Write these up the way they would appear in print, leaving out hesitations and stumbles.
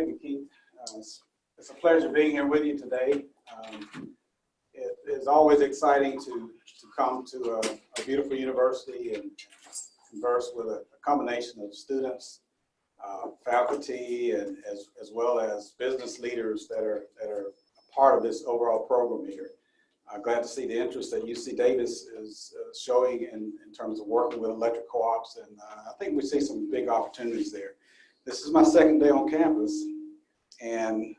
Thank you, Keith. It's a pleasure being here with you today. It is always exciting to come to a beautiful university and converse with a combination of students, faculty, and as well as business leaders that are a part of this overall program here. Glad to see the interest that UC Davis is showing in terms of working with electric co-ops, and I think we see some big opportunities there. This is my second day on campus, and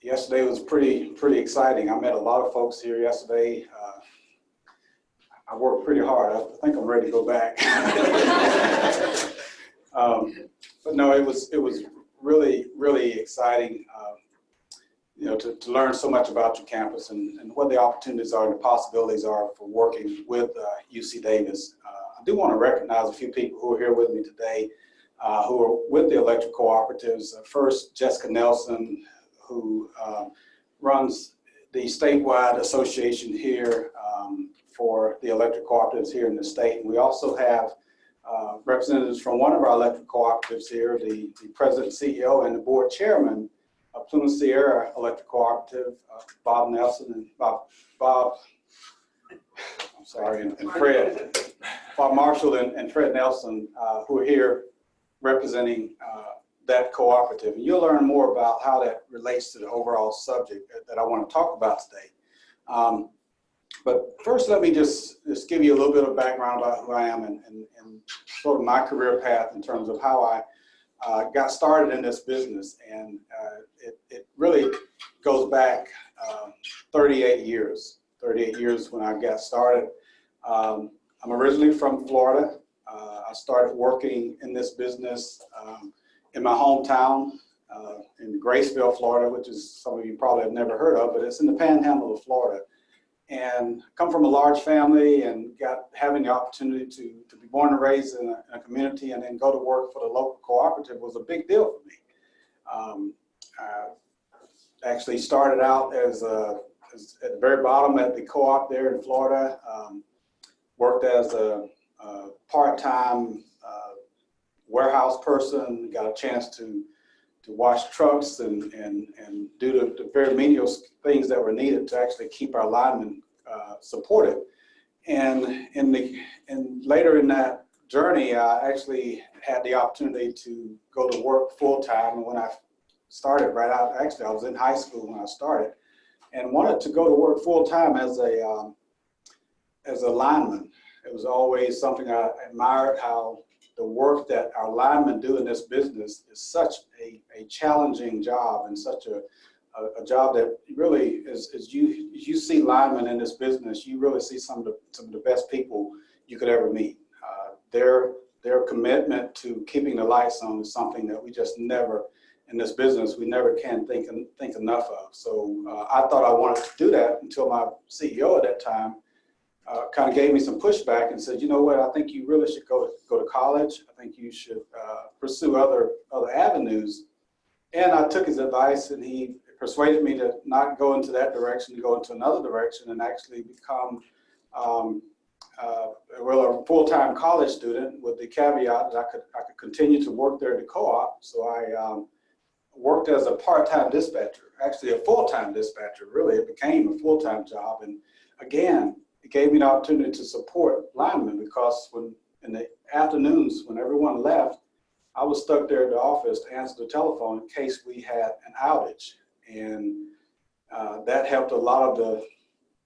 yesterday was pretty exciting. I met a lot of folks here yesterday. I worked pretty hard. I think I'm ready to go back. But no, it was really exciting. You know, to learn so much about your campus and what the opportunities are and the possibilities are for working with UC Davis. I do want to recognize a few people who are here with me today who are with the electric cooperatives. First, Jessica Nelson, who runs the statewide association here for the electric cooperatives here in the state. And we also have representatives from one of our electric cooperatives here, the president, CEO, and the board chairman of Plymouth Sierra Electric Cooperative, Bob Nelson and Bob Marshall and Fred Nelson, who are here representing that cooperative. And you'll learn more about how that relates to the overall subject that I want to talk about today. But first, let me just give you a little bit of background about who I am and sort of my career path in terms of how I got started in this business. And it really goes back 38 years when I got started. I'm originally from Florida. I started working in this business in my hometown in Graceville, Florida, which is some of you probably have never heard of, but it's in the panhandle of Florida. And come from a large family and having the opportunity to be born and raised in a community and then go to work for the local cooperative was a big deal for me. I actually started out as at the very bottom at the co-op there in Florida, worked as a part-time warehouse person, got a chance to wash trucks and do the very menial things that were needed to actually keep our linemen supported. And later in that journey, I actually had the opportunity to go to work full-time. And when I started right out, actually I was in high school when I started, and wanted to go to work full-time as a lineman. It was always something I admired, how the work that our linemen do in this business is such a challenging job, and such a job that really is you see linemen in this business, you really see some of the best people you could ever meet. Their commitment to keeping the lights on is something that we just never, in this business, we never can think enough of. So I thought I wanted to do that until my CEO at that time kind of gave me some pushback and said, you know what, I think you really should go to college. I think you should pursue other avenues. And I took his advice, and he persuaded me to not go into that direction, to go into another direction and actually become a full-time college student, with the caveat that I could continue to work there at the co-op. So I worked as a part-time dispatcher, actually a full-time dispatcher. Really, it became a full-time job. And again, it gave me the opportunity to support linemen, because in the afternoons when everyone left, I was stuck there at the office to answer the telephone in case we had an outage. And that helped a lot of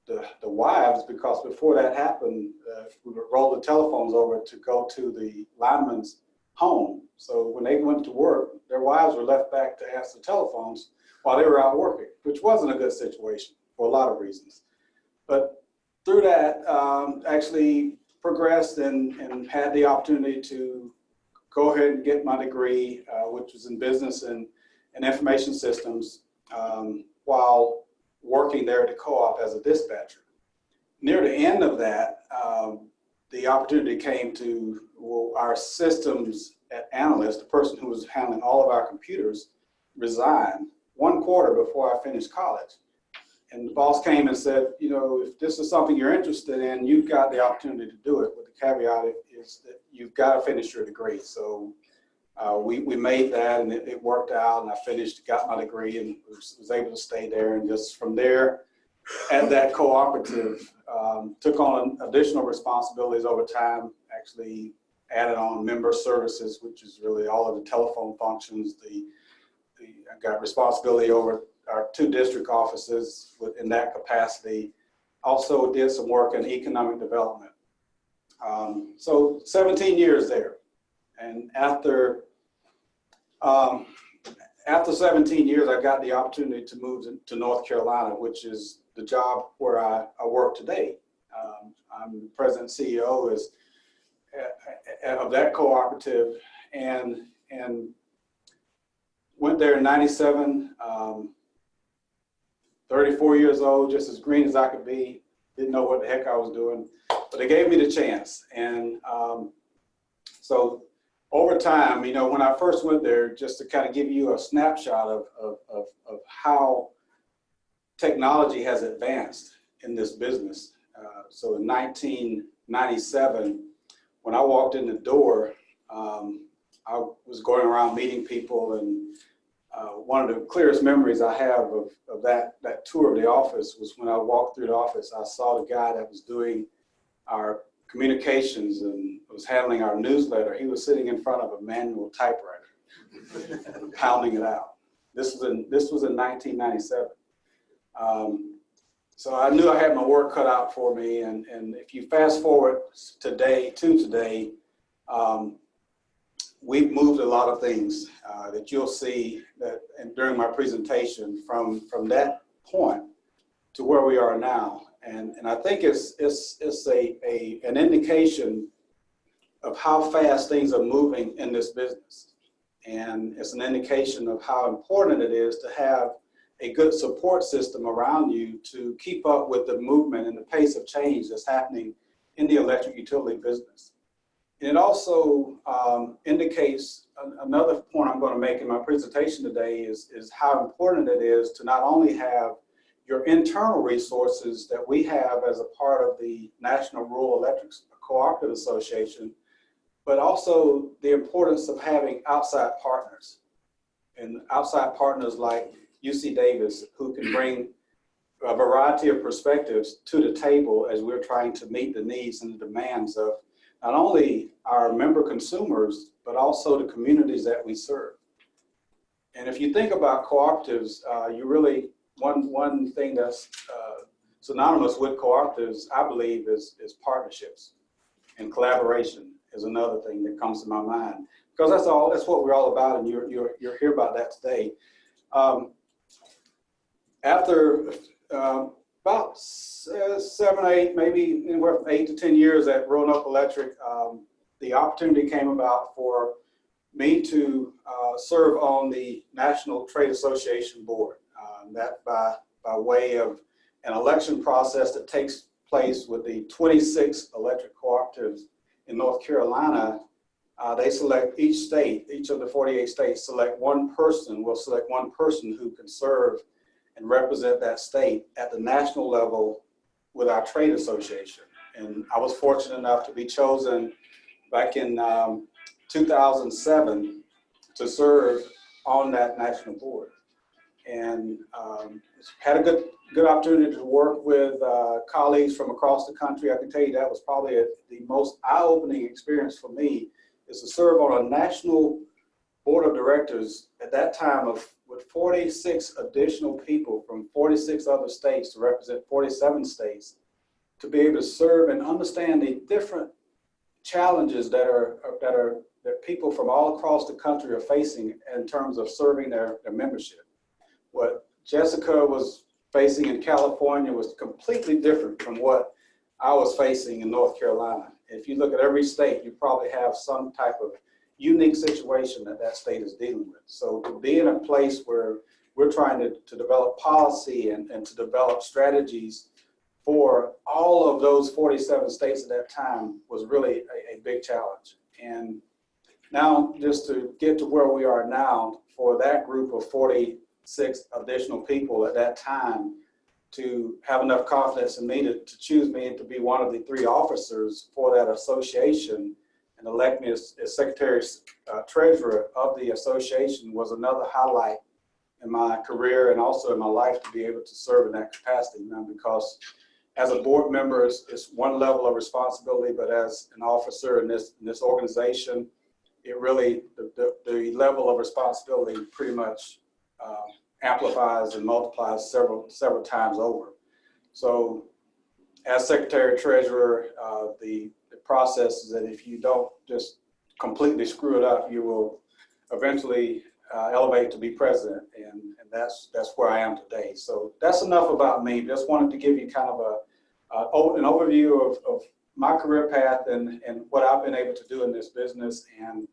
the wives, because before that happened, we would roll the telephones over to go to the lineman's home. So when they went to work, their wives were left back to answer the telephones while they were out working, which wasn't a good situation for a lot of reasons. But through that, actually progressed and had the opportunity to go ahead and get my degree, which was in business and information systems, while working there at the co-op as a dispatcher. Near the end of that, the opportunity came to our systems analyst, the person who was handling all of our computers, resigned 1 quarter before I finished college. And the boss came and said, you know, if this is something you're interested in, you've got the opportunity to do it, with the caveat is that you've got to finish your degree. So we made that, and it worked out, and I finished, got my degree, and was able to stay there. And just from there, at that cooperative, took on additional responsibilities over time, actually added on member services, which is really all of the telephone functions. I got responsibility over our 2 district offices in that capacity. Also did some work in economic development. So 17 years there. And after 17 years, I got the opportunity to move to North Carolina, which is the job where I work today. I'm the president and CEO of that cooperative, and went there in '97, 34 years old, just as green as I could be. Didn't know what the heck I was doing, but they gave me the chance. And so over time, when I first went there, just to kind of give you a snapshot of how technology has advanced in this business. So in 1997, when I walked in the door, I was going around meeting people, and one of the clearest memories I have of that tour of the office was when I walked through the office. I saw the guy that was doing our communications and was handling our newsletter. He was sitting in front of a manual typewriter, pounding it out. This was in 1997. So I knew I had my work cut out for me. And if you fast forward to today, we've moved a lot of things that you'll see that, and during my presentation, from that point to where we are now. And I think it's an indication of how fast things are moving in this business. And it's an indication of how important it is to have a good support system around you to keep up with the movement and the pace of change that's happening in the electric utility business. And it also indicates another point I'm going to make in my presentation today is how important it is to not only have your internal resources that we have as a part of the National Rural Electric Cooperative Association, but also the importance of having outside partners, and outside partners like UC Davis, who can bring a variety of perspectives to the table as we're trying to meet the needs and the demands of not only our member consumers, but also the communities that we serve. And if you think about cooperatives, you really, one thing that's synonymous with cooperatives, I believe, is partnerships, and collaboration is another thing that comes to my mind, because that's what we're all about, and you're here about that today. After about 7, 8, maybe anywhere from 8 to 10 years at Roanoke Electric, the opportunity came about for me to serve on the National Trade Association Board. That by way of an election process that takes place with the 26 electric cooperatives in North Carolina. They select each state, each of the 48 states will select one person who can serve and represent that state at the national level with our trade association. And I was fortunate enough to be chosen back in 2007 to serve on that national board. And had a good opportunity to work with colleagues from across the country. I can tell you that was probably the most eye-opening experience for me, is to serve on a national board of directors at that time with 46 additional people from 46 other states to represent 47 states, to be able to serve and understand the different challenges that people from all across the country are facing in terms of serving their membership. What Jessica was facing in California was completely different from what I was facing in North Carolina. If you look at every state, you probably have some type of unique situation that state is dealing with. So to be in a place where we're trying to develop policy and to develop strategies for all of those 47 states at that time was really a big challenge. And now, just to get to where we are now, for that group of 46 additional people at that time to have enough confidence in me to choose me to be one of the 3 officers for that association, and and elect me as Secretary Treasurer of the association was another highlight in my career and also in my life to be able to serve in that capacity. Now, because as a board member, it's one level of responsibility, but as an officer in this organization, it really, the level of responsibility pretty much amplifies and multiplies several times over. So as Secretary Treasurer, the process is that if you don't just completely screw it up, you will eventually elevate to be president, and that's where I am today. So that's enough about me. Just wanted to give you kind of an overview of my career path and what I've been able to do in this business, and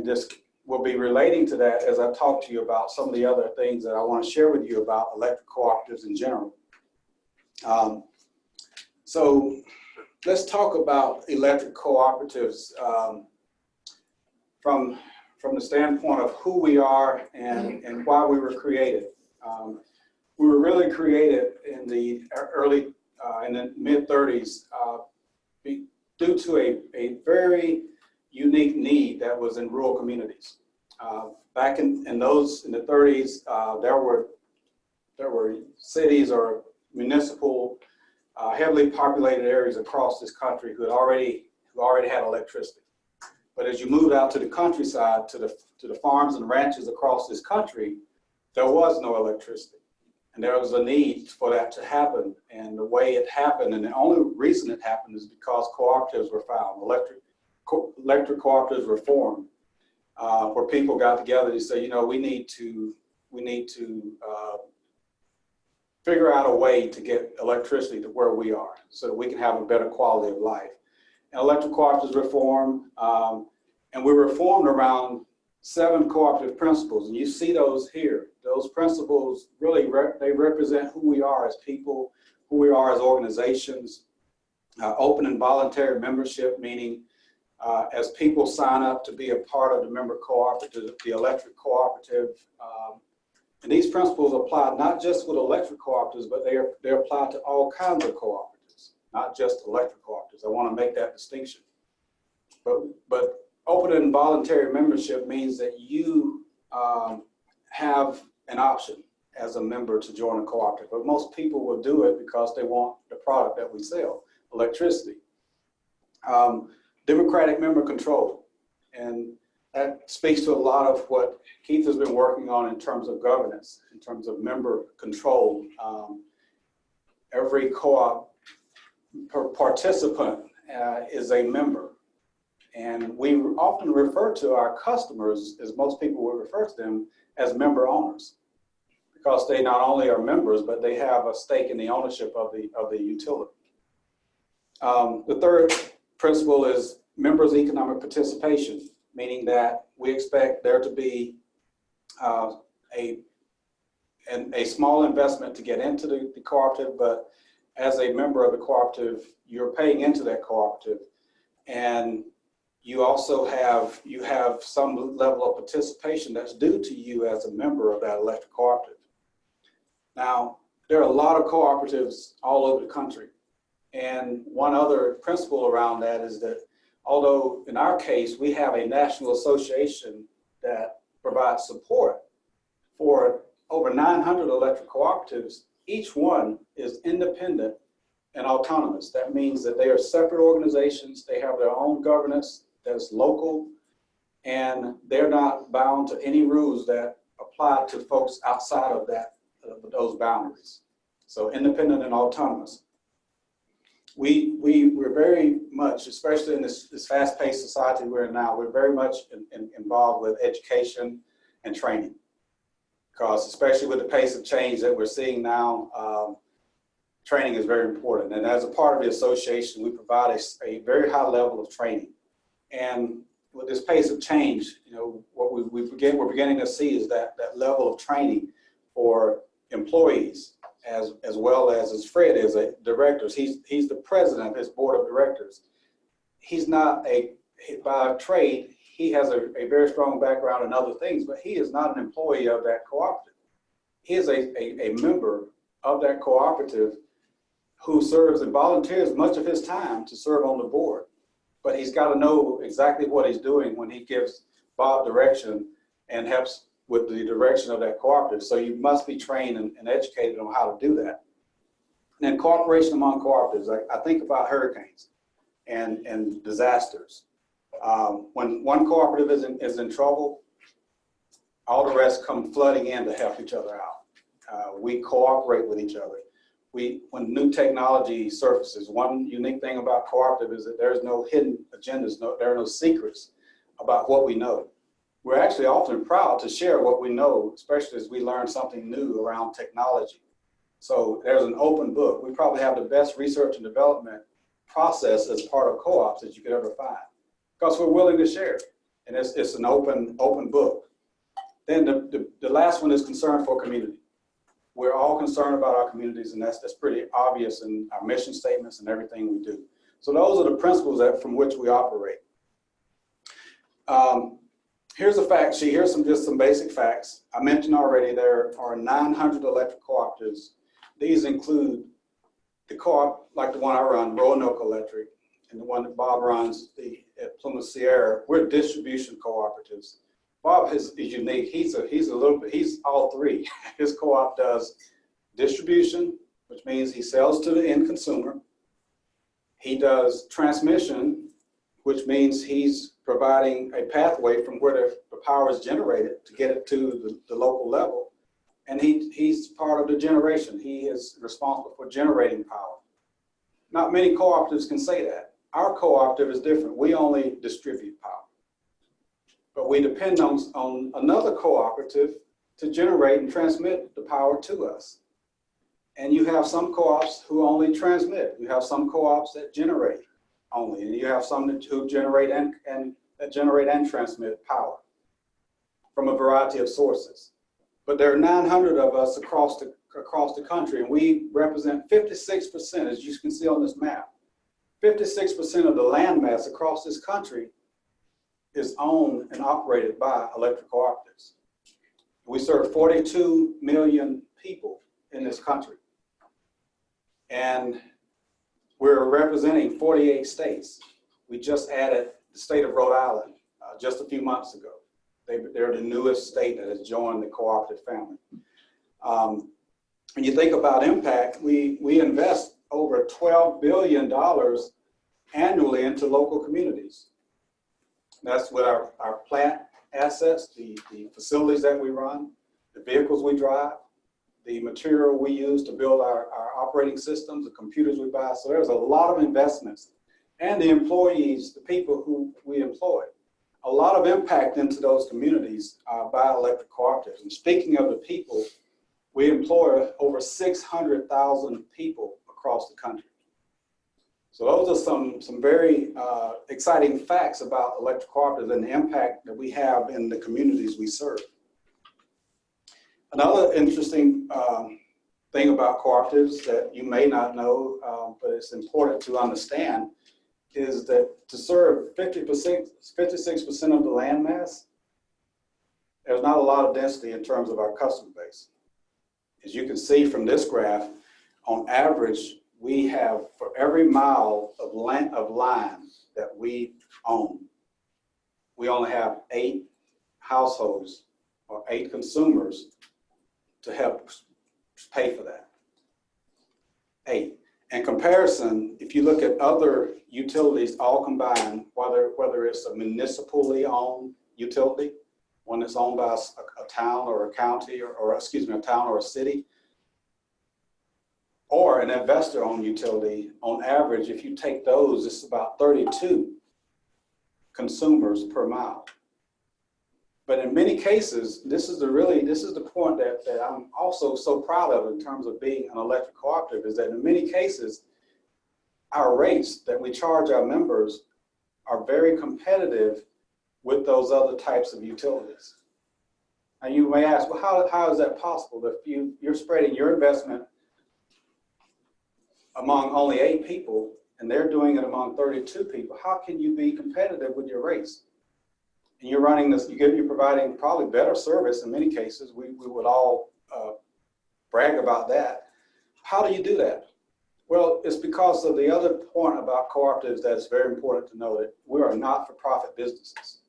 just will be relating to that as I talk to you about some of the other things that I want to share with you about electric cooperatives in general. So let's talk about electric cooperatives from the standpoint of who we are and why we were created. We were really created in the early, in the mid-30s due to a very unique need that was in rural communities. Back in the 30s, there were cities or municipal heavily populated areas across this country who already had electricity. But as you moved out to the countryside, to the farms and ranches across this country, there was no electricity. And there was a need for that to happen. And the way it happened, and the only reason it happened, is because cooperatives were found. Electric cooperatives were formed, where people got together and said, you know, we need to figure out a way to get electricity to where we are so that we can have a better quality of life. And electric cooperatives were formed, and we were formed around 7 cooperative principles. And you see those here. Those principles really, they represent who we are as people, who we are as organizations. Open and voluntary membership, meaning as people sign up to be a part of the member cooperative, the electric cooperative. And these principles apply not just with electric cooperatives, but they apply to all kinds of cooperatives, not just electric cooperatives. I want to make that distinction. But open and voluntary membership means that you have an option as a member to join a cooperative. But most people will do it because they want the product that we sell, electricity. Democratic member control. And that speaks to a lot of what Keith has been working on in terms of governance, in terms of member control. Every co-op participant is a member. And we often refer to our customers, as most people would refer to them, as member owners, because they not only are members, but they have a stake in the ownership of the utility. The third principle is members' economic participation, meaning that we expect there to be a small investment to get into the cooperative, but as a member of the cooperative, you're paying into that cooperative, and you also have some level of participation that's due to you as a member of that electric cooperative. Now, there are a lot of cooperatives all over the country, and one other principle around that is that although in our case we have a national association that provides support for over 900 electric cooperatives, each one is independent and autonomous. That means that they are separate organizations, they have their own governance that's local, and they're not bound to any rules that apply to folks outside of those boundaries. So independent and autonomous. We're very much, especially in this fast-paced society we're in now, we're very much involved with education and training, because especially with the pace of change that we're seeing now, training is very important. And as a part of the association, we provide a very high level of training. And with this pace of change, you know, what we're beginning to see is that level of training for employees, as well as Fred is a director. He's the president of his board of directors. He's not by trade, he has a very strong background in other things, but he is not an employee of that cooperative. He is a member of that cooperative who serves and volunteers much of his time to serve on the board. but he's got to know exactly what he's doing when he gives Bob direction and helps with the direction of that cooperative. So you must be trained and educated on how to do that. And then cooperation among cooperatives. I think about hurricanes and disasters. When one cooperative is in trouble, all the rest come flooding in to help each other out. We cooperate with each other. When new technology surfaces, one unique thing about cooperative is that there's no hidden agendas, there are no secrets about what we know. We're actually often proud to share what we know, especially as we learn something new around technology. So there's an open book. We probably have the best research and development process as part of co-ops that you could ever find, because we're willing to share. And it's an open book. Then the last one is concern for community. We're all concerned about our communities, and that's pretty obvious in our mission statements and everything we do. So those are the principles from which we operate. Here's a fact sheet. Here's just some basic facts. I mentioned already there are 900 electric cooperatives. These include the co-op, like the one I run, Roanoke Electric, and the one that Bob runs, at Plymouth Sierra. We're distribution cooperatives. Bob is unique. He's all three. His co-op does distribution, which means he sells to the end consumer. He does transmission, which means he's providing a pathway from where the power is generated to get it to the local level. And he's part of the generation. He is responsible for generating power. Not many cooperatives can say that. Our cooperative is different. We only distribute power. But we depend on another cooperative to generate and transmit the power to us. And you have some co-ops who only transmit. You have some co-ops that generate only, and you have some who generate and transmit power from a variety of sources. But there are 900 of us across the country, and we represent 56%, as you can see on this map. 56% of the land mass across this country is owned and operated by electric cooperatives. We serve 42 million people in this country. And we're representing 48 states. We just added the state of Rhode Island just a few months ago. They're the newest state that has joined the cooperative family. When you think about impact, we invest over $12 billion annually into local communities. That's with our plant assets, the facilities that we run, the vehicles we drive, the material we use to build our operating systems, the computers we buy. So there's a lot of investments, and the employees, the people who we employ, a lot of impact into those communities by electric cooperatives. And speaking of the people, we employ over 600,000 people across the country. So those are some very exciting facts about electric cooperatives and the impact that we have in the communities we serve. Another interesting thing about cooperatives that you may not know, but it's important to understand, is that to serve 56% of the land mass, there's not a lot of density in terms of our customer base. As you can see from this graph, on average, we have, for every mile of line that we own, we only have 8 households or 8 consumers to help pay for that. 8. In comparison, if you look at other utilities all combined, whether it's a municipally owned utility, one that's owned by a town or a county, or excuse me, a town or a city, or an investor-owned utility, on average, if you take those, it's about 32 consumers per mile. But in many cases, this is the point that I'm also so proud of in terms of being an electric cooperative, is that in many cases, our rates that we charge our members are very competitive with those other types of utilities. And you may ask, well, how is that possible? If you're spreading your investment among only 8 people, and they're doing it among 32 people, how can you be competitive with your rates? And you're running this, you're providing probably better service in many cases. We would all brag about that. How do you do that? Well, it's because of the other point about cooperatives that's very important to know, that we are not-for-profit businesses.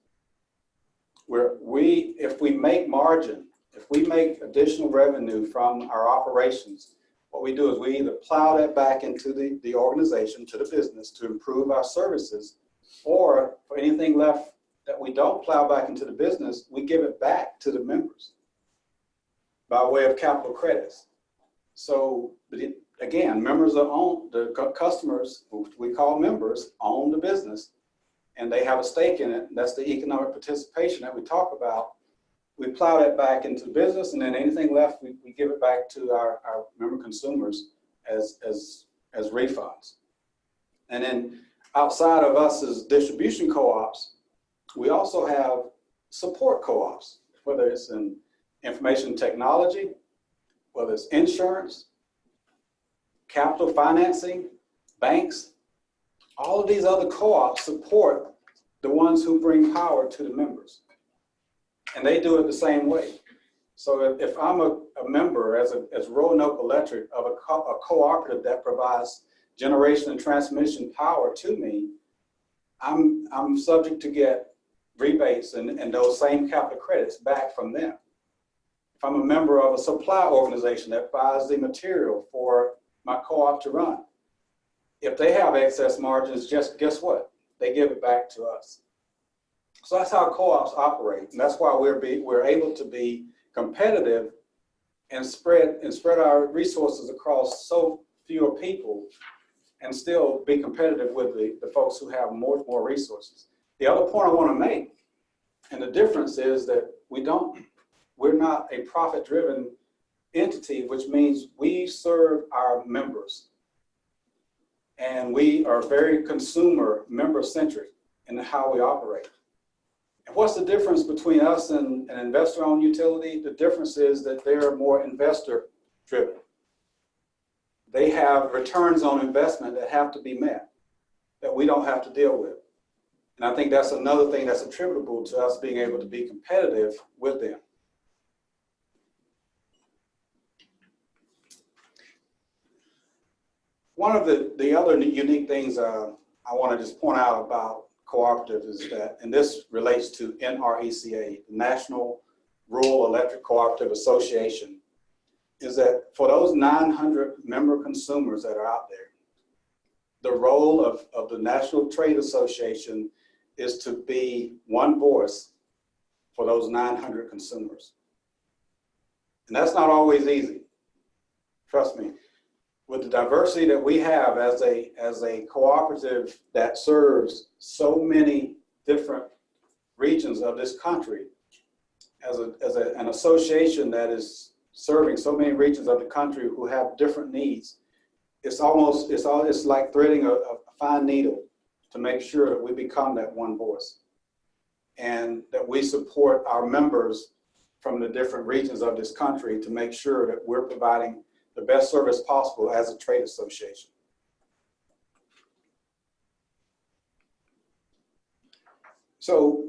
If we make margin, if we make additional revenue from our operations, what we do is we either plow that back into the organization, to the business, to improve our services, or for anything left that we don't plow back into the business, we give it back to the members by way of capital credits. So again, members own, the customers, who we call members, own the business, and they have a stake in it. That's the economic participation that we talk about. We plow that back into the business, and then anything left, we give it back to our member consumers as refunds. And then outside of us as distribution co-ops, we also have support co-ops, whether it's in information technology, whether it's insurance, capital financing, banks. All of these other co-ops support the ones who bring power to the members. And they do it the same way. So if I'm a member as Roanoke Electric of a cooperative that provides generation and transmission power to me, I'm subject to get rebates and those same capital credits back from them. If I'm a member of a supply organization that buys the material for my co-op to run, if they have excess margins, just guess what? They give it back to us. So that's how co-ops operate, and that's why we're able to be competitive and spread our resources across so fewer people, and still be competitive with the folks who have more resources. The other point I want to make, and the difference is that we're not a profit-driven entity, which means we serve our members, and we are very consumer, member-centric in how we operate. And what's the difference between us and an investor-owned utility? The difference is that they're more investor-driven. They have returns on investment that have to be met, that we don't have to deal with. And I think that's another thing that's attributable to us being able to be competitive with them. One of the other unique things I want to just point out about Cooperative is that, and this relates to NRECA, the National Rural Electric Cooperative Association, is that for those 900 member consumers that are out there, the role of the National Trade Association is to be one voice for those 900 consumers. And that's not always easy, trust me. With the diversity that we have as a cooperative that serves so many different regions of this country, as an association that is serving so many regions of the country who have different needs, it's like threading a fine needle to make sure that we become that one voice, and that we support our members from the different regions of this country to make sure that we're providing the best service possible as a trade association. So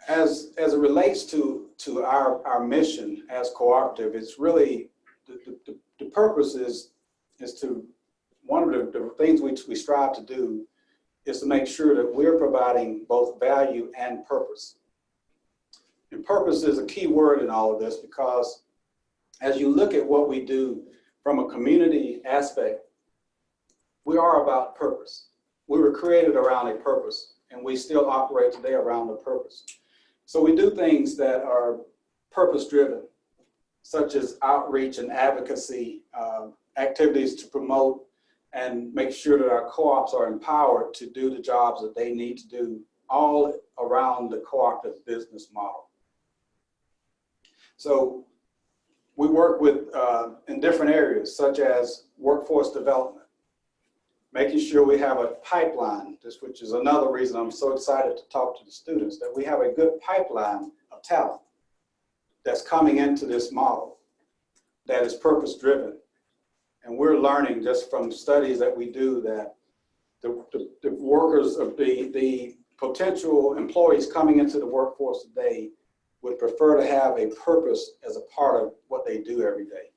as it relates to our mission as Cooperative, it's really, the purpose is to, one of the things we strive to do is to make sure that we're providing both value and purpose. And purpose is a key word in all of this, because as you look at what we do from a community aspect, we are about purpose. We were created around a purpose, and we still operate today around the purpose. So we do things that are purpose-driven, such as outreach and advocacy, activities to promote and make sure that our co-ops are empowered to do the jobs that they need to do, all around the cooperative business model. So we work with in different areas, such as workforce development, making sure we have a pipeline, which is another reason I'm so excited to talk to the students, that we have a good pipeline of talent that's coming into this model that is purpose-driven. And we're learning just from studies that we do that the workers of the potential employees coming into the workforce today would prefer to have a purpose as a part of what they do every day.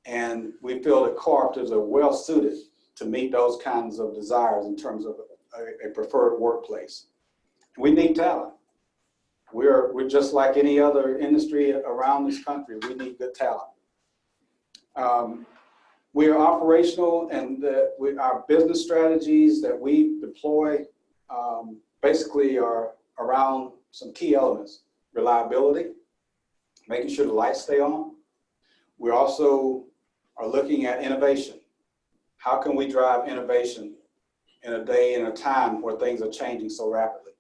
And we feel that cooperatives are well suited to meet those kinds of desires in terms of a preferred workplace. We need talent. We're just like any other industry around this country. We need good talent. We are operational, and our business strategies that we deploy basically are around some key elements: reliability, making sure the lights stay on. We also are looking at innovation. How can we drive innovation in a day and a time where things are changing so rapidly?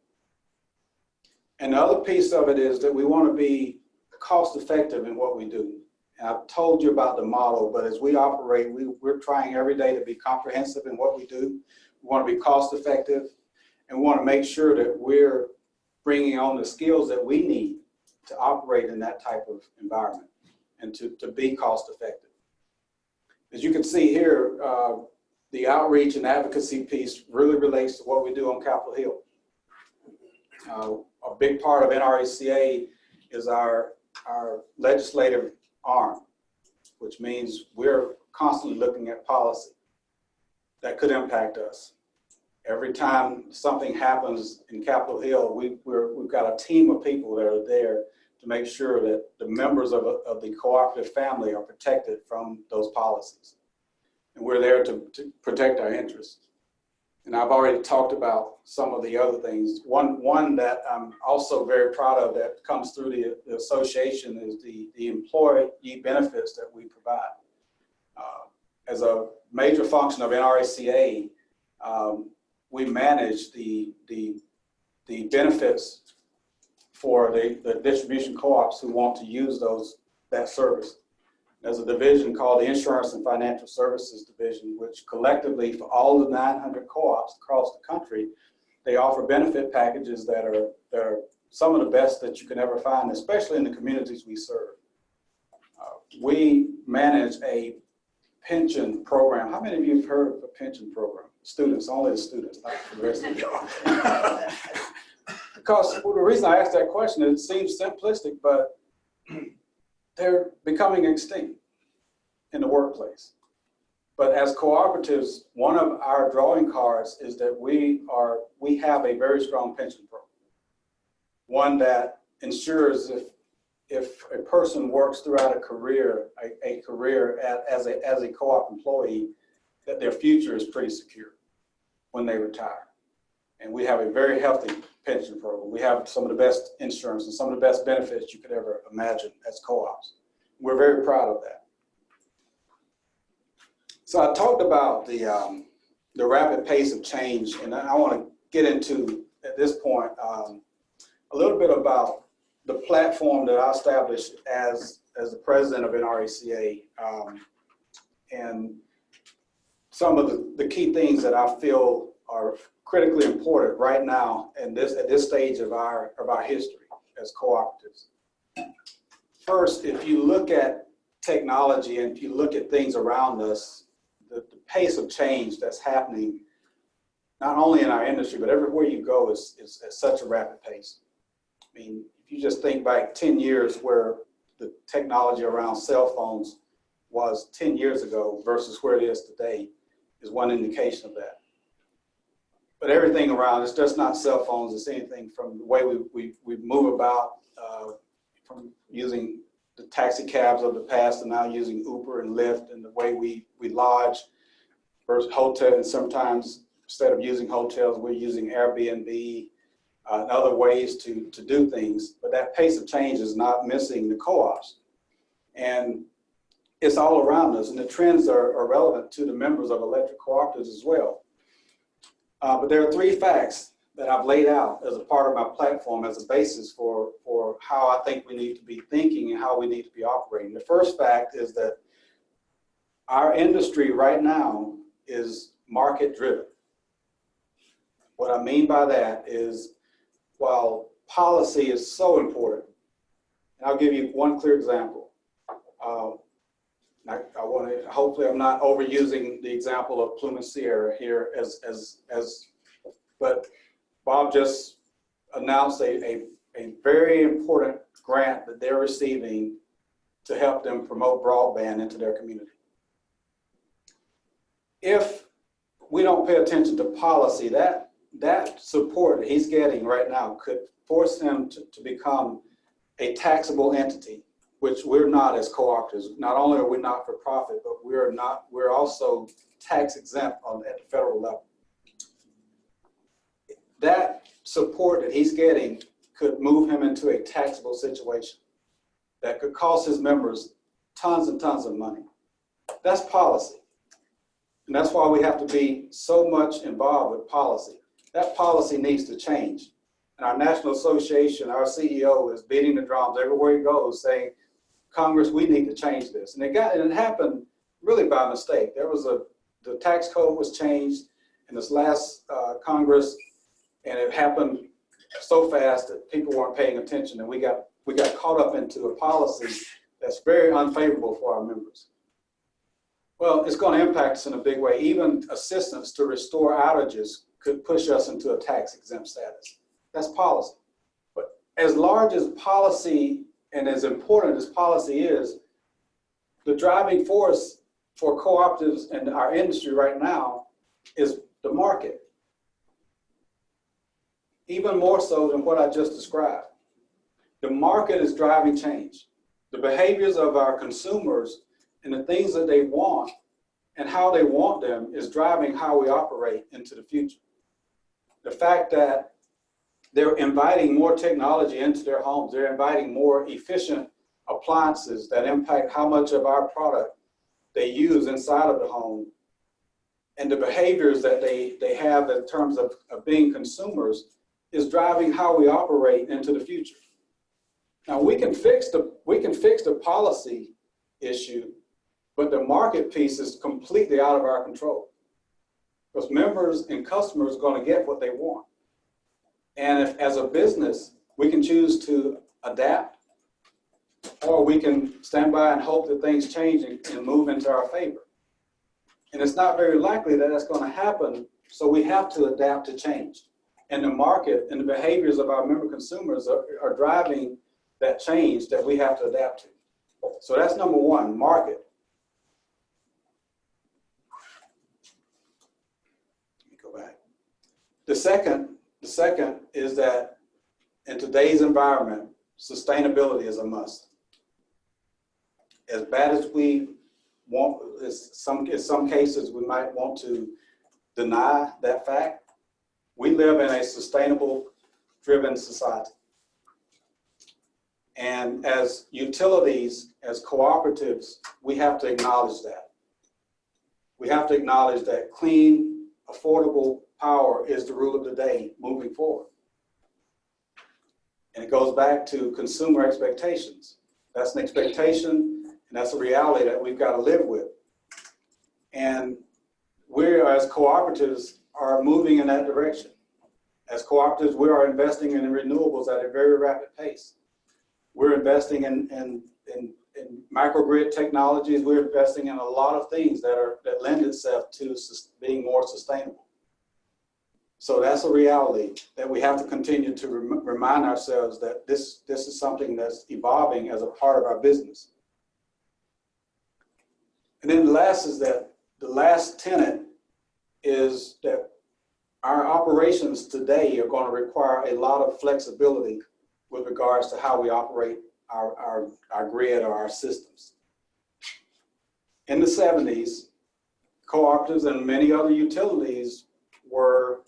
And the other piece of it is that we want to be cost effective in what we do. And I've told you about the model, but as we operate, we're trying every day to be comprehensive in what we do. We want to be cost effective, and we want to make sure that we're bringing on the skills that we need to operate in that type of environment and to be cost effective. As you can see here, the outreach and advocacy piece really relates to what we do on Capitol Hill. A big part of NRACA is our legislative arm, which means we're constantly looking at policy that could impact us. Every time something happens in Capitol Hill, we've got a team of people that are there to make sure that the members of the cooperative family are protected from those policies. And we're there to protect our interests. And I've already talked about some of the other things. One that I'm also very proud of that comes through the association is the employee benefits that we provide. As a major function of NRACA, we manage the benefits for the distribution co-ops who want to use that service. There's a division called the Insurance and Financial Services Division, which collectively for all the 900 co-ops across the country, they offer benefit packages that are some of the best that you can ever find, especially in the communities we serve. We manage a pension program. How many of you have heard of a pension program? Students, only the students, not the rest of y'all. Because the reason I asked that question, it seems simplistic, but they're becoming extinct in the workplace. But as cooperatives, one of our drawing cards is that we have a very strong pension program. One that ensures if a person works throughout a career as a co-op employee, that their future is pretty secure when they retire. And we have a very healthy pension program. We have some of the best insurance and some of the best benefits you could ever imagine as co-ops. We're very proud of that. So I talked about the rapid pace of change, and I want to get into, at this point, a little bit about the platform that I established as the president of NRACA, and some of the key things that I feel are critically important right now at this stage of our history as cooperatives. First, if you look at technology and if you look at things around us, the pace of change that's happening, not only in our industry, but everywhere you go is at such a rapid pace. I mean, if you just think back 10 years where the technology around cell phones was 10 years ago versus where it is today is one indication of that. But everything around, it's just not cell phones, it's anything from the way we move about, from using the taxi cabs of the past to now using Uber and Lyft, and the way we lodge versus hotel, and sometimes instead of using hotels, we're using Airbnb and other ways to do things. But that pace of change is not missing the co-ops. And it's all around us, and the trends are relevant to the members of electric cooperatives as well. But there are three facts that I've laid out as a part of my platform as a basis for how I think we need to be thinking and how we need to be operating. The first fact is that our industry right now is market driven. What I mean by that is, while policy is so important, and I'll give you one clear example. I want to, hopefully I'm not overusing the example of Plume and Sierra here but Bob just announced a very important grant that they're receiving to help them promote broadband into their community. If we don't pay attention to policy, that support that he's getting right now could force him to become a taxable entity, which we're not as cooperatives. Not only are we not for profit, but we're also tax exempt at the federal level. That support that he's getting could move him into a taxable situation that could cost his members tons and tons of money. That's policy. And that's why we have to be so much involved with policy. That policy needs to change. And our National Association, our CEO is beating the drums everywhere he goes saying, Congress, we need to change this. And it happened really by mistake. The tax code was changed in this last Congress, and it happened so fast that people weren't paying attention, and we got caught up into a policy that's very unfavorable for our members. Well, it's going to impact us in a big way. Even assistance to restore outages could push us into a tax exempt status. That's policy. But as large as policy and as important as policy is, the driving force for cooperatives and our industry right now is the market. Even more so than what I just described. The market is driving change. The behaviors of our consumers and the things that they want and how they want them is driving how we operate into the future. The fact that they're inviting more technology into their homes, they're inviting more efficient appliances that impact how much of our product they use inside of the home, and the behaviors that they have in terms of being consumers is driving how we operate into the future. Now we can fix the policy issue, but the market piece is completely out of our control. Because members and customers are going to get what they want. And if, as a business, we can choose to adapt, or we can stand by and hope that things change and move into our favor. And it's not very likely that that's going to happen, so we have to adapt to change. And the market and the behaviors of our member consumers are driving that change that we have to adapt to. So that's number one, market. Let me go back. The second is that in today's environment, sustainability is a must. As bad as we want, in some cases we might want to deny that fact, we live in a sustainable driven society. And as utilities, as cooperatives, we have to acknowledge that. We have to acknowledge that clean, affordable power is the rule of the day moving forward. And it goes back to consumer expectations. That's an expectation, and that's a reality that we've got to live with. And we, as cooperatives, are moving in that direction. As cooperatives, we are investing in renewables at a very rapid pace. We're investing in microgrid technologies. We're investing in a lot of things that lend itself to being more sustainable. So that's a reality that we have to continue to remind ourselves that this is something that's evolving as a part of our business. And then the last tenet is that our operations today are going to require a lot of flexibility with regards to how we operate our grid or our systems. In the 70s, cooperatives and many other utilities were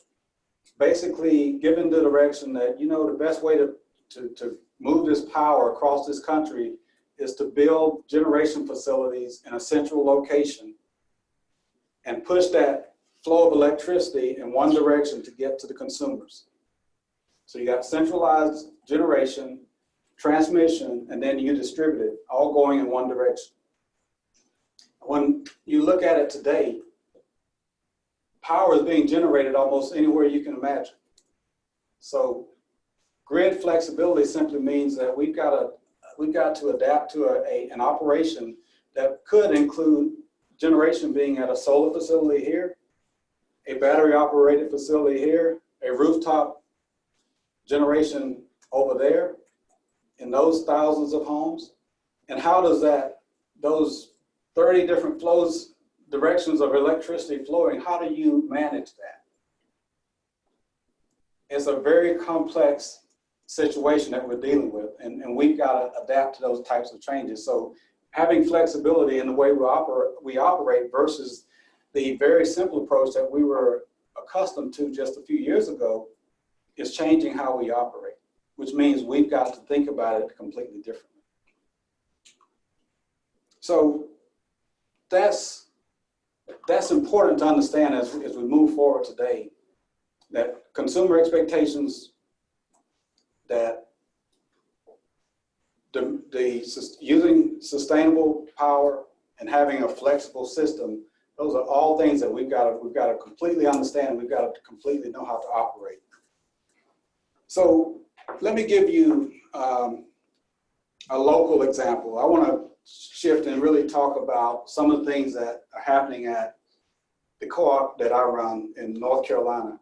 basically given the direction that, you know, the best way to move this power across this country is to build generation facilities in a central location and push that flow of electricity in one direction to get to the consumers. So you got centralized generation, transmission, and then you distribute it, all going in one direction. When you look at it today, power is being generated almost anywhere you can imagine. So grid flexibility simply means that we've got to adapt to an operation that could include generation being at a solar facility here, a battery operated facility here, a rooftop generation over there in those thousands of homes, And how does those 30 different directions of electricity flowing, how do you manage that? It's a very complex situation that we're dealing with, and we've got to adapt to those types of changes. So having flexibility in the way we operate versus the very simple approach that we were accustomed to just a few years ago is changing how we operate, which means we've got to think about it completely differently. So that's important to understand as we move forward today, that consumer expectations, that using sustainable power and having a flexible system, those are all things that we've got to completely understand. We've got to completely know how to operate. So let me give you a local example. I want to shift and really talk about some of the things that are happening at the co-op that I run in North Carolina.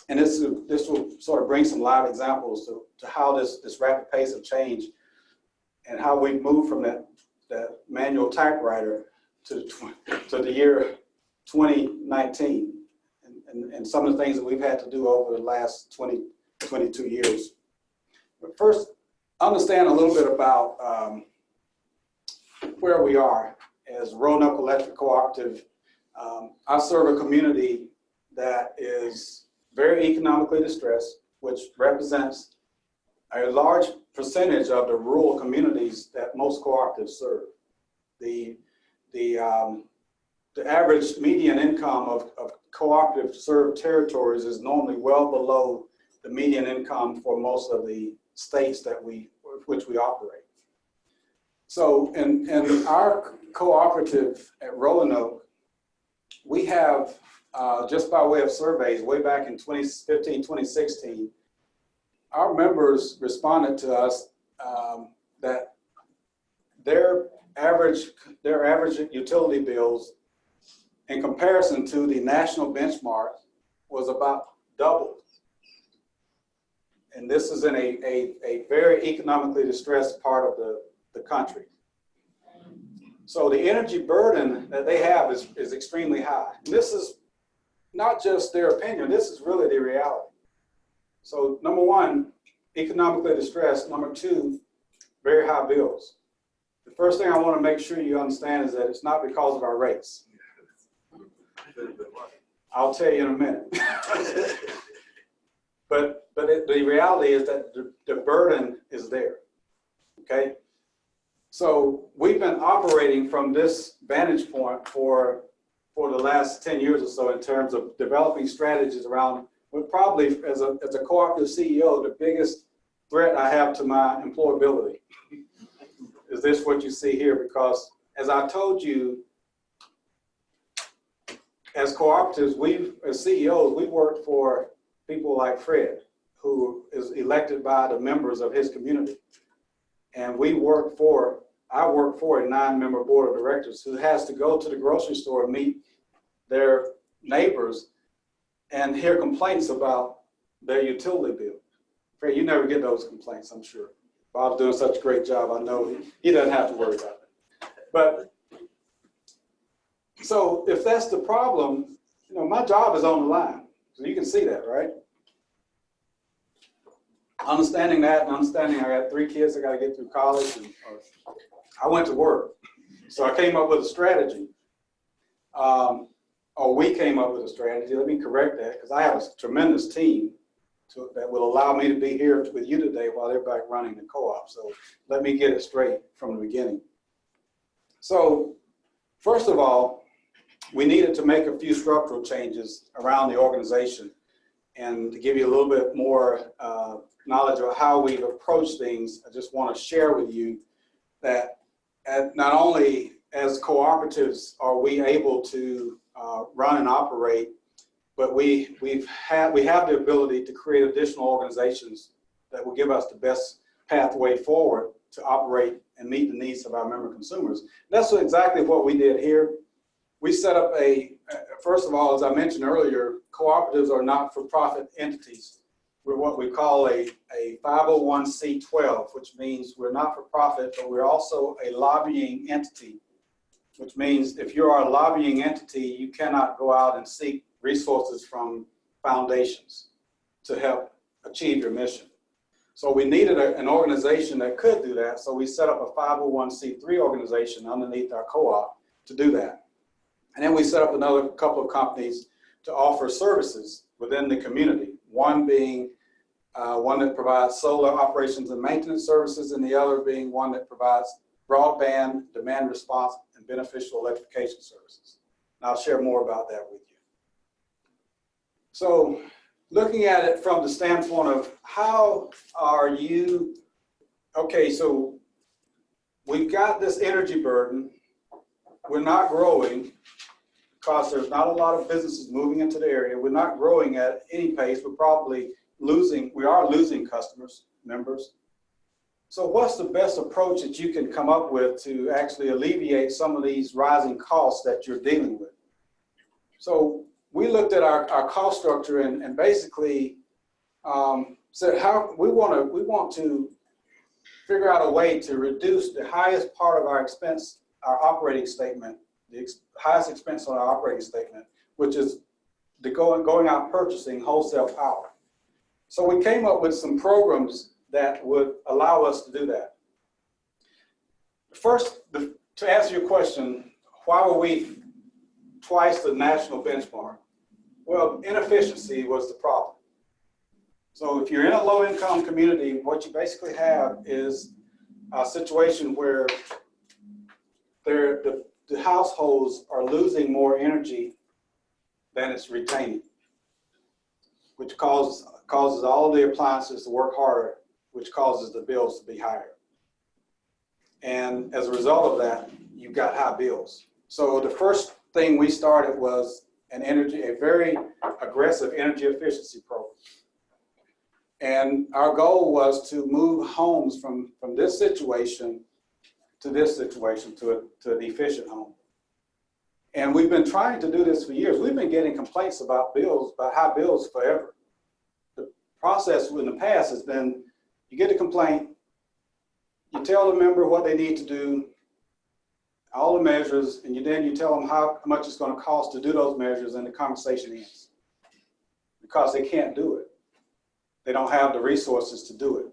And this will sort of bring some live examples to how this rapid pace of change and how we've moved from that manual typewriter to the year 2019 and some of the things that we've had to do over the last 22 years. But first, understand a little bit about where we are as Roanoke Electric Cooperative. I serve a community that is very economically distressed, which represents a large percentage of the rural communities that most cooperatives serve. The average median income of cooperative served territories is normally well below the median income for most of the states which we operate. So in our cooperative at Roanoke, we have, just by way of surveys, way back in 2015, 2016, our members responded to us that their average utility bills in comparison to the national benchmark was about double. And this is in a very economically distressed part of the country. So the energy burden that they have is extremely high. And this is not just their opinion, this is really the reality. So number one, economically distressed. Number two, very high bills. The first thing I want to make sure you understand is that it's not because of our rates. I'll tell you in a minute. But the reality is that the burden is there, okay? So we've been operating from this vantage point for the last 10 years or so in terms of developing strategies around what probably, as a cooperative CEO, the biggest threat I have to my employability is this what you see here, because as I told you, as cooperatives, as CEOs, we work for people like Fred, who is elected by the members of his community. And I work for a 9-member board of directors who has to go to the grocery store and meet their neighbors and hear complaints about their utility bill. Fred, you never get those complaints, I'm sure. Bob's doing such a great job, I know he doesn't have to worry about it. But so if that's the problem, my job is on the line. So you can see that, right? Understanding that and understanding I got 3 kids I got to get through college, and I went to work. So I came up with a strategy. Or we came up with a strategy. Let me correct that, because I have a tremendous team that will allow me to be here with you today while they're back running the co-op. So let me get it straight from the beginning. So first of all, we needed to make a few structural changes around the organization. And to give you a little bit more knowledge of how we've approached things, I just want to share with you that not only as cooperatives are we able to run and operate, but we have the ability to create additional organizations that will give us the best pathway forward to operate and meet the needs of our member consumers. That's exactly what we did here. We set up first of all, as I mentioned earlier, cooperatives are not-for-profit entities. We're what we call a 501c12, which means we're not for profit, but we're also a lobbying entity, which means if you are a lobbying entity, you cannot go out and seek resources from foundations to help achieve your mission. So we needed an organization that could do that. So we set up a 501c3 organization underneath our co-op to do that. And then we set up another couple of companies to offer services within the community. One being one that provides solar operations and maintenance services, and the other being one that provides broadband, demand response, and beneficial electrification services. And I'll share more about that with you. So looking at it from the standpoint of how are you, okay, so we've got this energy burden. We're not growing because there's not a lot of businesses moving into the area. We're not growing at any pace. We're probably losing, we are losing customers, members. So what's the best approach that you can come up with to actually alleviate some of these rising costs that you're dealing with? So we looked at our cost structure and basically said how we want to figure out a way to reduce the highest part of our expense, our operating statement, the highest expense on our operating statement, which is the going out purchasing wholesale power. So we came up with some programs that would allow us to do that. First, to answer your question, why were we twice the national benchmark? Well, inefficiency was the problem. So if you're in a low-income community, what you basically have is a situation where the households are losing more energy than it's retaining, which causes all of the appliances to work harder, which causes the bills to be higher. And as a result of that, you've got high bills. So the first thing we started was a very aggressive energy efficiency program. And our goal was to move homes from this situation to this situation, to an efficient home. And we've been trying to do this for years. We've been getting complaints about bills, about high bills forever. The process in the past has been, you get a complaint, you tell the member what they need to do, all the measures, and then you tell them how much it's going to cost to do those measures, and the conversation ends. Because they can't do it. They don't have the resources to do it.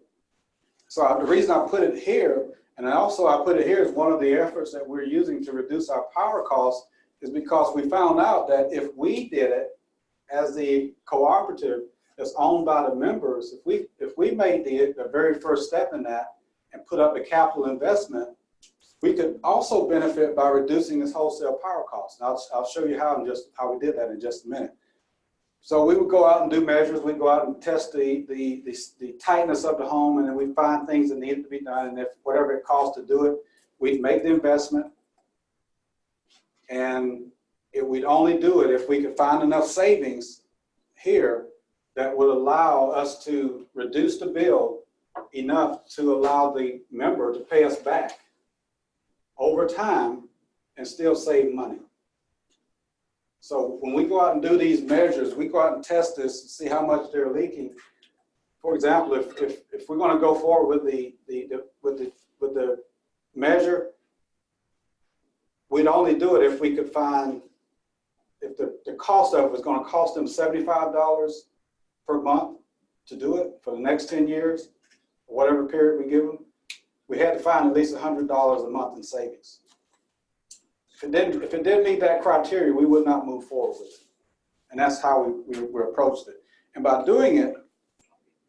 So the reason I put it here, and also I put it here as one of the efforts that we're using to reduce our power costs, is because we found out that if we did it as the cooperative that's owned by the members, if we made the very first step in that and put up a capital investment, we could also benefit by reducing this wholesale power cost. And I'll show you how we did that in just a minute. So we would go out and do measures. We'd go out and test the tightness of the home, and then we'd find things that needed to be done. And if whatever it costs to do it, we'd make the investment. And we'd only do it if we could find enough savings here that would allow us to reduce the bill enough to allow the member to pay us back over time and still save money. So when we go out and do these measures, we go out and test this and see how much they're leaking. For example, if we're going to go forward with the measure, we'd only do it if we could find, if the cost of it was going to cost them $75 per month to do it for the next 10 years, or whatever period we give them, we had to find at least $100 a month in savings. If it didn't meet that criteria, we would not move forward with it. And that's how we approached it. And by doing it,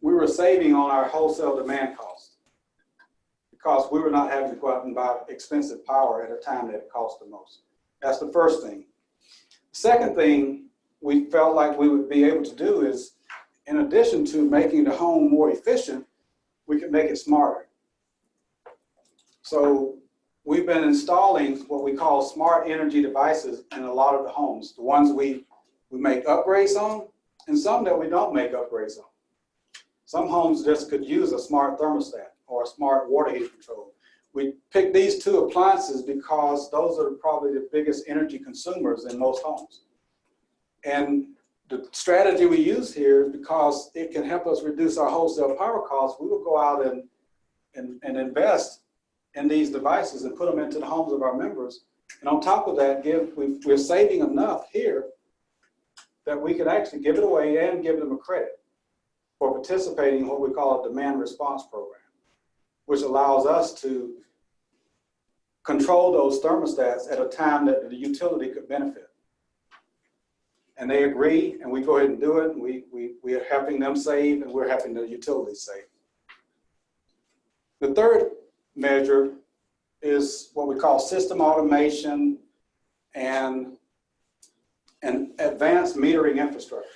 we were saving on our wholesale demand cost because we were not having to go out and buy expensive power at a time that it cost the most. That's the first thing. The second thing we felt like we would be able to do is, in addition to making the home more efficient, we could make it smarter. So we've been installing what we call smart energy devices in a lot of the homes, the ones we make upgrades on and some that we don't make upgrades on. Some homes just could use a smart thermostat or a smart water heater control. We picked these two appliances because those are probably the biggest energy consumers in most homes. And the strategy we use here, because it can help us reduce our wholesale power costs, we will go out and invest in these devices and put them into the homes of our members. And on top of that, we're saving enough here that we could actually give it away and give them a credit for participating in what we call a demand response program, which allows us to control those thermostats at a time that the utility could benefit. And they agree, and we go ahead and do it, and we are helping them save, and we're helping the utilities save. The third measure is what we call system automation and advanced metering infrastructure.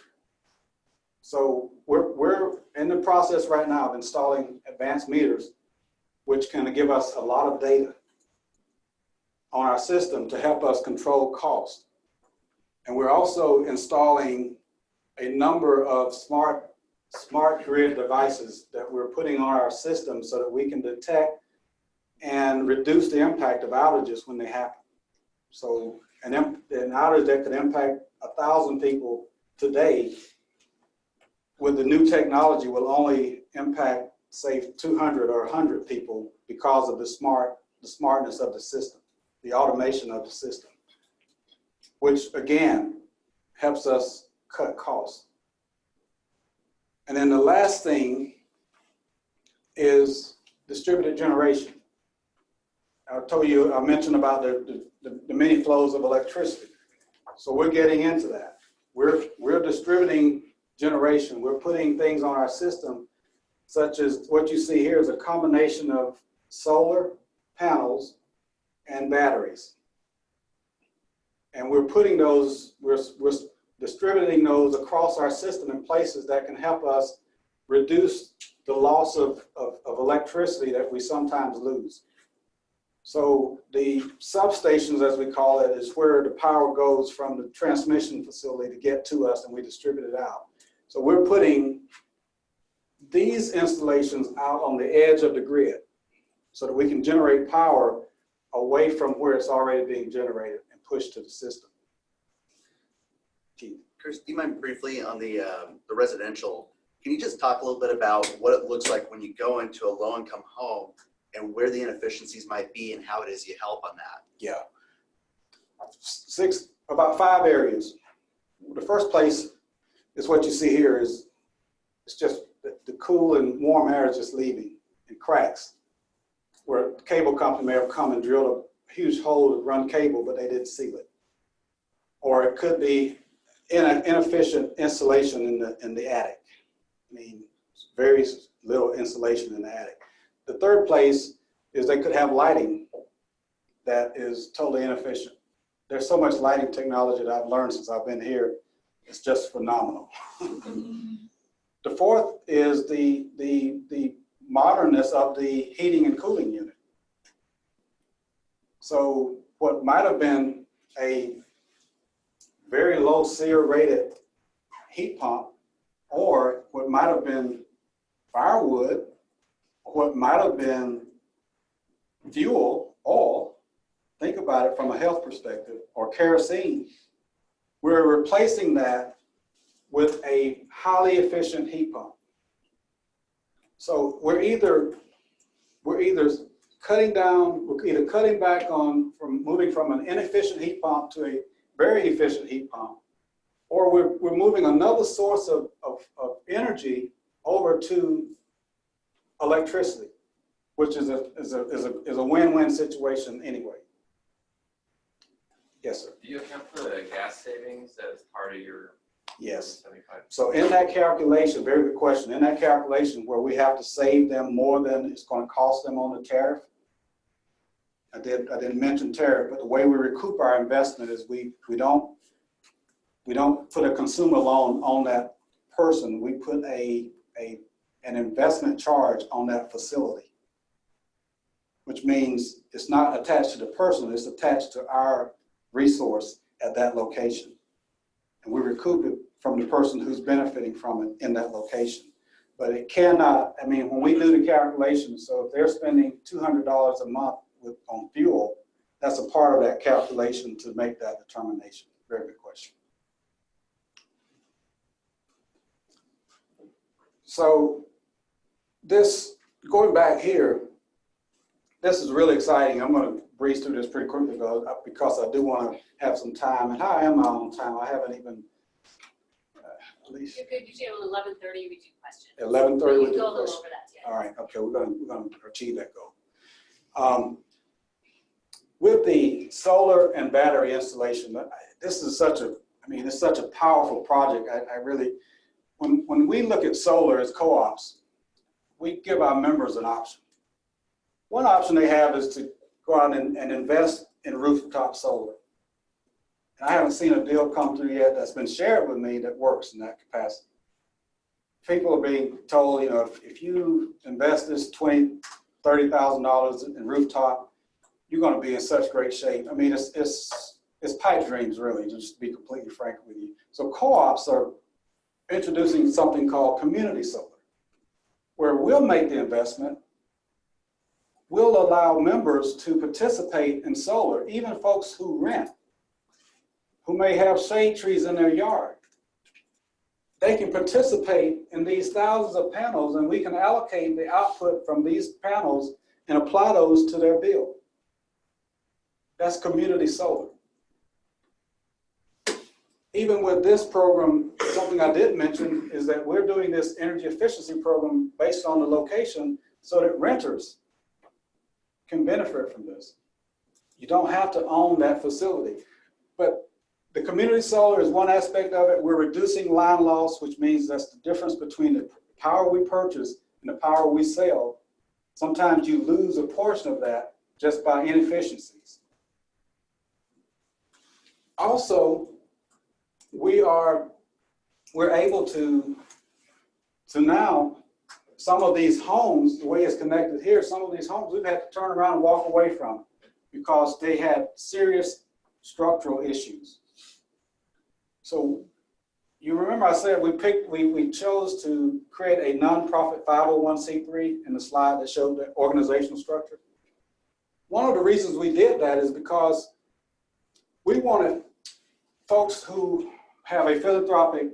So we're in the process right now of installing advanced meters, which can give us a lot of data on our system to help us control cost. And we're also installing a number of smart grid devices that we're putting on our system so that we can detect and reduce the impact of outages when they happen. So an outage that could impact 1,000 people today, with the new technology will only impact, say, 200 or 100 people because of the smartness of the system, the automation of the system, which again helps us cut costs. And then the last thing is distributed generation. I mentioned about the many flows of electricity. So we're getting into that. We're distributing generation. We're putting things on our system, such as what you see here is a combination of solar panels and batteries. And we're putting those, we're distributing those across our system in places that can help us reduce the loss of electricity that we sometimes lose. So the substations, as we call it, is where the power goes from the transmission facility to get to us, and we distribute it out. So we're putting these installations out on the edge of the grid so that we can generate power away from where it's already being generated and pushed to the system. Keith. Chris, do you mind briefly on the residential, can you just talk a little bit about what it looks like when you go into a low-income home and where the inefficiencies might be and how it is you help on that? Yeah, about 5 areas. The first place is what you see here is, it's just the cool and warm air is just leaving in cracks, where the cable company may have come and drilled a huge hole to run cable, but they didn't seal it. Or it could be inefficient insulation in the attic. I mean, very little insulation in the attic. The third place is they could have lighting that is totally inefficient. There's so much lighting technology that I've learned since I've been here. It's just phenomenal. The fourth is the modernness of the heating and cooling unit. So what might have been a very low SEER rated heat pump, or what might have been firewood, what might have been fuel, oil, think about it from a health perspective, or kerosene, we're replacing that with a highly efficient heat pump. So we're either cutting back on from moving from an inefficient heat pump to a very efficient heat pump, or we're moving another source of energy over to electricity, which is a win-win situation anyway. Yes, sir. Do you account for the gas savings as part of your? Yes. 75? So in that calculation, very good question. In that calculation where we have to save them more than it's going to cost them on the tariff, I didn't mention tariff, but the way we recoup our investment is we don't put a consumer loan on that person. We put an investment charge on that facility, which means it's not attached to the person, it's attached to our resource at that location. And we recoup it from the person who's benefiting from it in that location. But it cannot, I mean, when we do the calculation, so if they're spending $200 a month on fuel, that's a part of that calculation to make that determination. Very good question. So this, going back here, this is really exciting. I'm going to breeze through this pretty quickly because I do want to have some time. And how am I on time? I haven't even, at least. You're good. Usually at 11:30 we do questions. 11:30 we We do go a little questions. over that. Yeah. All right, okay, we're gonna achieve that goal. With the solar and battery installation, this is such a, it's such a powerful project. I really, when we look at solar as co-ops, we give our members an option. One option they have is to go out and invest in rooftop solar. And I haven't seen a deal come through yet that's been shared with me that works in that capacity. People are being told, if you invest this $20,000, $30,000 in rooftop, you're going to be in such great shape. It's pipe dreams, really, just to be completely frank with you. So co-ops are introducing something called community solar, where we'll make the investment. We'll allow members to participate in solar, even folks who rent, who may have shade trees in their yard. They can participate in these thousands of panels, and we can allocate the output from these panels and apply those to their bill. That's community solar. Even with this program, something I did mention is that we're doing this energy efficiency program based on the location so that renters can benefit from this. You don't have to own that facility. But the community solar is one aspect of it. We're reducing line loss, which means that's the difference between the power we purchase and the power we sell. Sometimes you lose a portion of that just by inefficiencies. Also, we're able to now, some of these homes, the way it's connected here, some of these homes we've had to turn around and walk away from because they had serious structural issues. So you remember I said we chose to create a nonprofit 501c3 in the slide that showed the organizational structure. One of the reasons we did that is because we wanted folks who have a philanthropic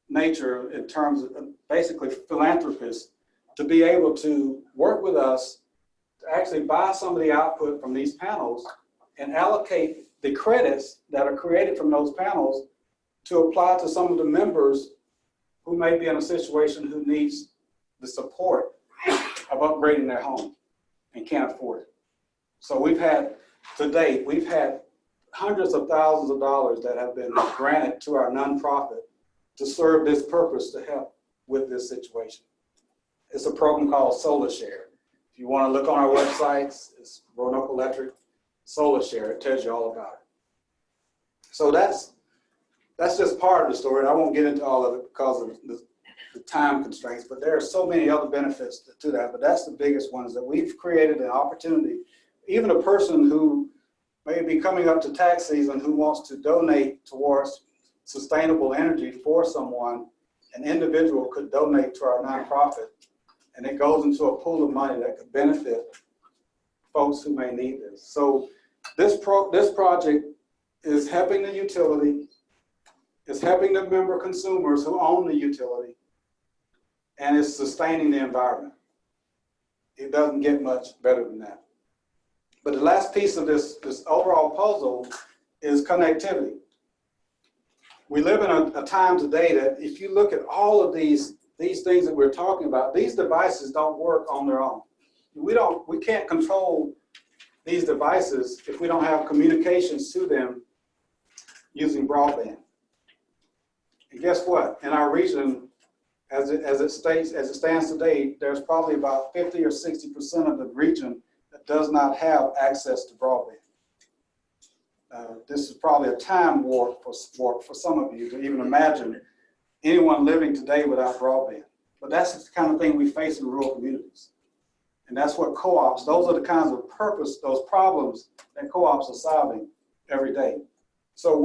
nature in terms of basically philanthropists to be able to work with us to actually buy some of the output from these panels and allocate the credits that are created from those panels to apply to some of the members who may be in a situation who needs the support of upgrading their home and can't afford it. So to date, we've had hundreds of thousands of dollars that have been granted to our nonprofit to serve this purpose to help with this situation. It's a program called Solar Share. If you want to look on our websites, it's Roanoke Electric Solar Share. It tells you all about it. So that's just part of the story. I won't get into all of it because of the time constraints, but there are so many other benefits to that. But that's the biggest one, is that we've created an opportunity. Even a person who may be coming up to tax season who wants to donate towards sustainable energy for someone, an individual could donate to our nonprofit, and it goes into a pool of money that could benefit folks who may need this. So this project is helping the utility, it's helping the member consumers who own the utility, and it's sustaining the environment. It doesn't get much better than that. But the last piece of this overall puzzle is connectivity. We live in a time today that if you look at all of these things that we're talking about, these devices don't work on their own. We can't control these devices if we don't have communications to them using broadband. And guess what? In our region, as it stands today, there's probably about 50 or 60% of the region that does not have access to broadband. This is probably a time warp for some of you to even imagine anyone living today without broadband. But that's the kind of thing we face in rural communities. And that's what co-ops, those are the kinds of those problems that co-ops are solving every day. So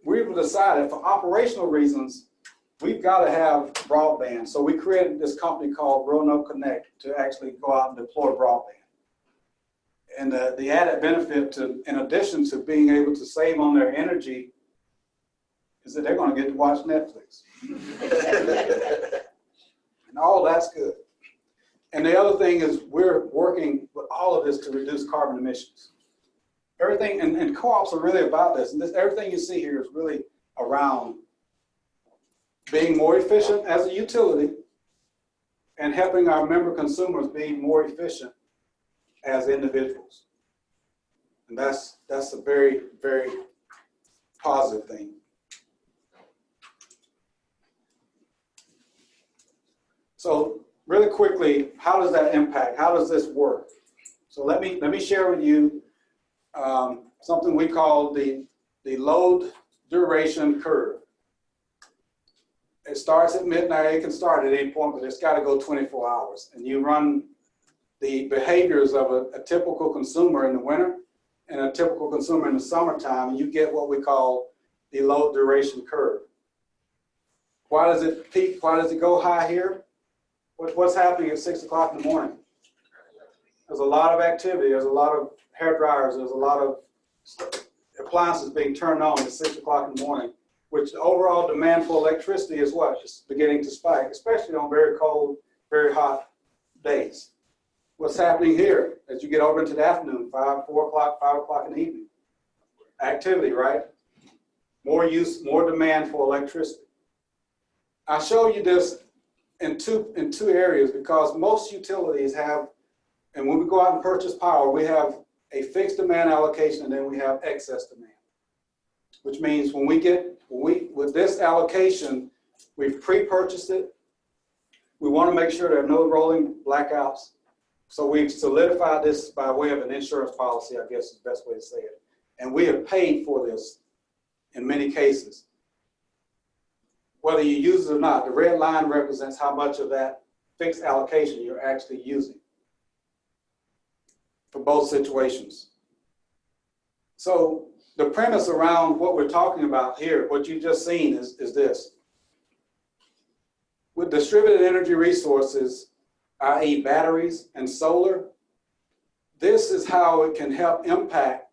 we've decided for operational reasons, we've got to have broadband. So we created this company called Roanoke Connect to actually go out and deploy broadband. And the added benefit in addition to being able to save on their energy, is that they're going to get to watch Netflix. And all that's good. And the other thing is we're working with all of this to reduce carbon emissions. Everything, and co-ops are really about this. And everything you see here is really around being more efficient as a utility and helping our member consumers be more efficient as individuals. And that's a very, very positive thing. So really quickly, how does that impact? How does this work? So let me share with you something we call the load duration curve. It starts at midnight. It can start at any point, but it's got to go 24 hours. And you run the behaviors of a typical consumer in the winter and a typical consumer in the summertime, and you get what we call the load duration curve. Why does it peak? Why does it go high here? What's happening at 6 o'clock in the morning? There's a lot of activity. There's a lot of hair dryers. There's a lot of appliances being turned on at 6 o'clock in the morning, which the overall demand for electricity is what? It's beginning to spike, especially on very cold, very hot days. What's happening here as you get over into the afternoon, 4 o'clock, 5 o'clock in the evening? Activity, right? More use, more demand for electricity. I show you this in two areas because most utilities have, and when we go out and purchase power, we have a fixed demand allocation and then we have excess demand. Which means with this allocation, we've pre-purchased it. We want to make sure there are no rolling blackouts. So we've solidified this by way of an insurance policy, I guess is the best way to say it. And we have paid for this in many cases. Whether you use it or not, the red line represents how much of that fixed allocation you're actually using for both situations. So the premise around what we're talking about here, what you've just seen is this. With distributed energy resources, i.e. batteries and solar, this is how it can help impact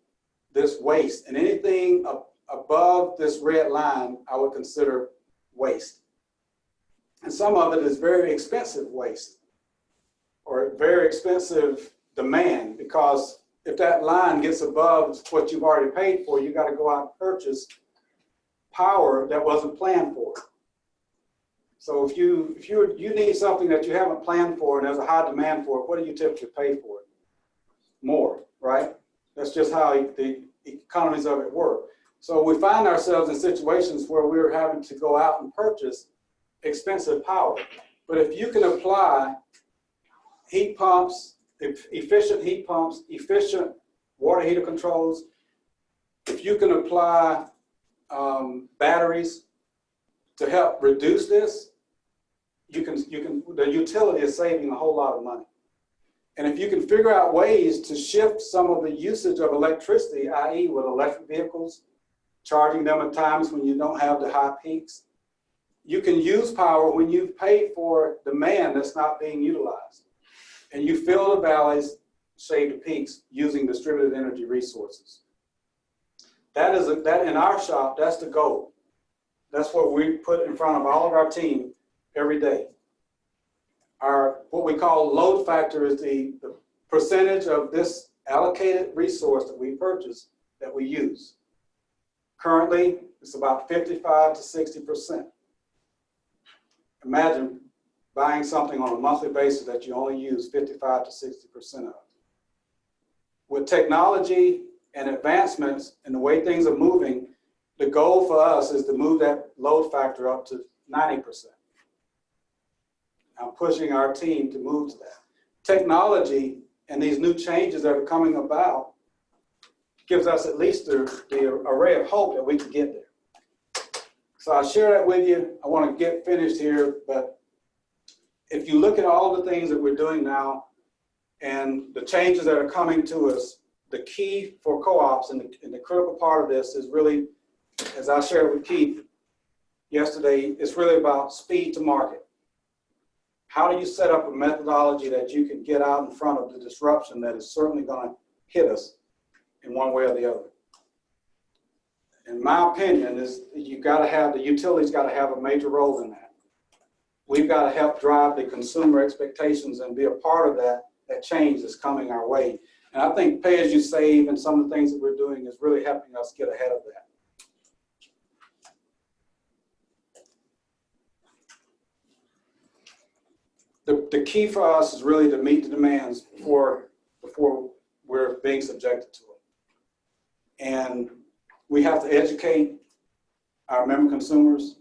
this waste. And anything above this red line, I would consider waste. And some of it is very expensive waste or very expensive demand, because if that line gets above what you've already paid for, you got to go out and purchase power that wasn't planned for. So if you need something that you haven't planned for and there's a high demand for it, what do you typically pay for it? More, right? That's just how the economies of it work. So we find ourselves in situations where we're having to go out and purchase expensive power. But if you can apply heat pumps, efficient heat pumps, efficient water heater controls, if you can apply batteries to help reduce this, the utility is saving a whole lot of money. And if you can figure out ways to shift some of the usage of electricity, i.e. with electric vehicles, charging them at times when you don't have the high peaks, you can use power when you've paid for demand that's not being utilized. And you fill the valleys, save the peaks using distributed energy resources. That in our shop, that's the goal. That's what we put in front of all of our team every day. What we call load factor is the percentage of this allocated resource that we purchase that we use. Currently, it's about 55 to 60%. Imagine buying something on a monthly basis that you only use 55 to 60% of. With technology and advancements and the way things are moving, the goal for us is to move that load factor up to 90%. I'm pushing our team to move to that. Technology and these new changes that are coming about gives us at least the array of hope that we can get there. So I'll share that with you. I want to get finished here, but if you look at all the things that we're doing now and the changes that are coming to us, the key for co-ops and the critical part of this is really, as I shared with Keith yesterday, it's really about speed to market. How do you set up a methodology that you can get out in front of the disruption that is certainly going to hit us in one way or the other? In my opinion, is the utility's got to have a major role in that. we've got to help drive the consumer expectations and be a part of that change that's coming our way. And I think pay as you save and some of the things that we're doing is really helping us get ahead of that. The key for us is really to meet the demands before we're being subjected to them. And we have to educate our member consumers,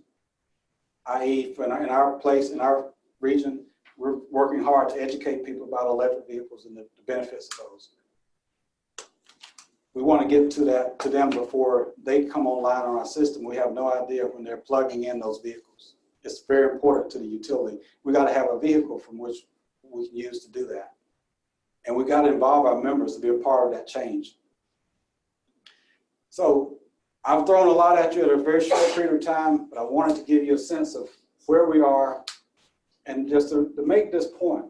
i.e. in our place, in our region, we're working hard to educate people about electric vehicles and the benefits of those. We want to get to them before they come online on our system. We have no idea when they're plugging in those vehicles. It's very important to the utility. We got to have a vehicle from which we can use to do that. And we got to involve our members to be a part of that change. So I've thrown a lot at you at a very short period of time, but I wanted to give you a sense of where we are and just to make this point,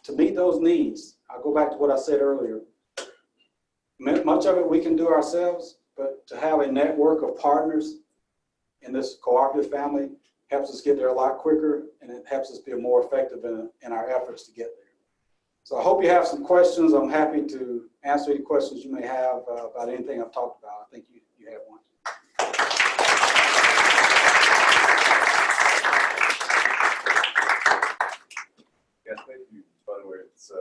to meet those needs. I'll go back to what I said earlier. Much of it we can do ourselves, but to have a network of partners in this cooperative family helps us get there a lot quicker, and it helps us be more effective in our efforts to get there. So I hope you have some questions. I'm happy to answer any questions you may have about anything I've talked about. I think you have one. Yeah, thank you. By the way, it's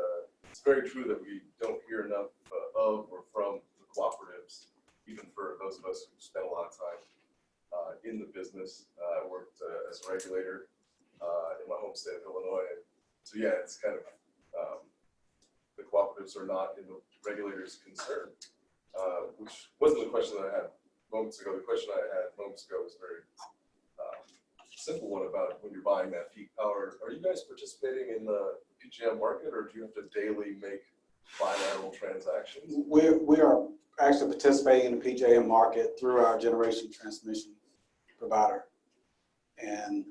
very true that we don't hear enough of or from the cooperatives, even for those of us who spend a lot of time in the business. I worked as a regulator in my home state of Illinois. So yeah, it's kind of, the cooperatives are not in the regulator's concern, which wasn't the question that I had moments ago. The question I had moments ago was a very simple one about when you're buying that peak power. Are you guys participating in the PJM market, or do you have to daily make bilateral transactions? We are actually participating in the PJM market through our generation transmission provider. And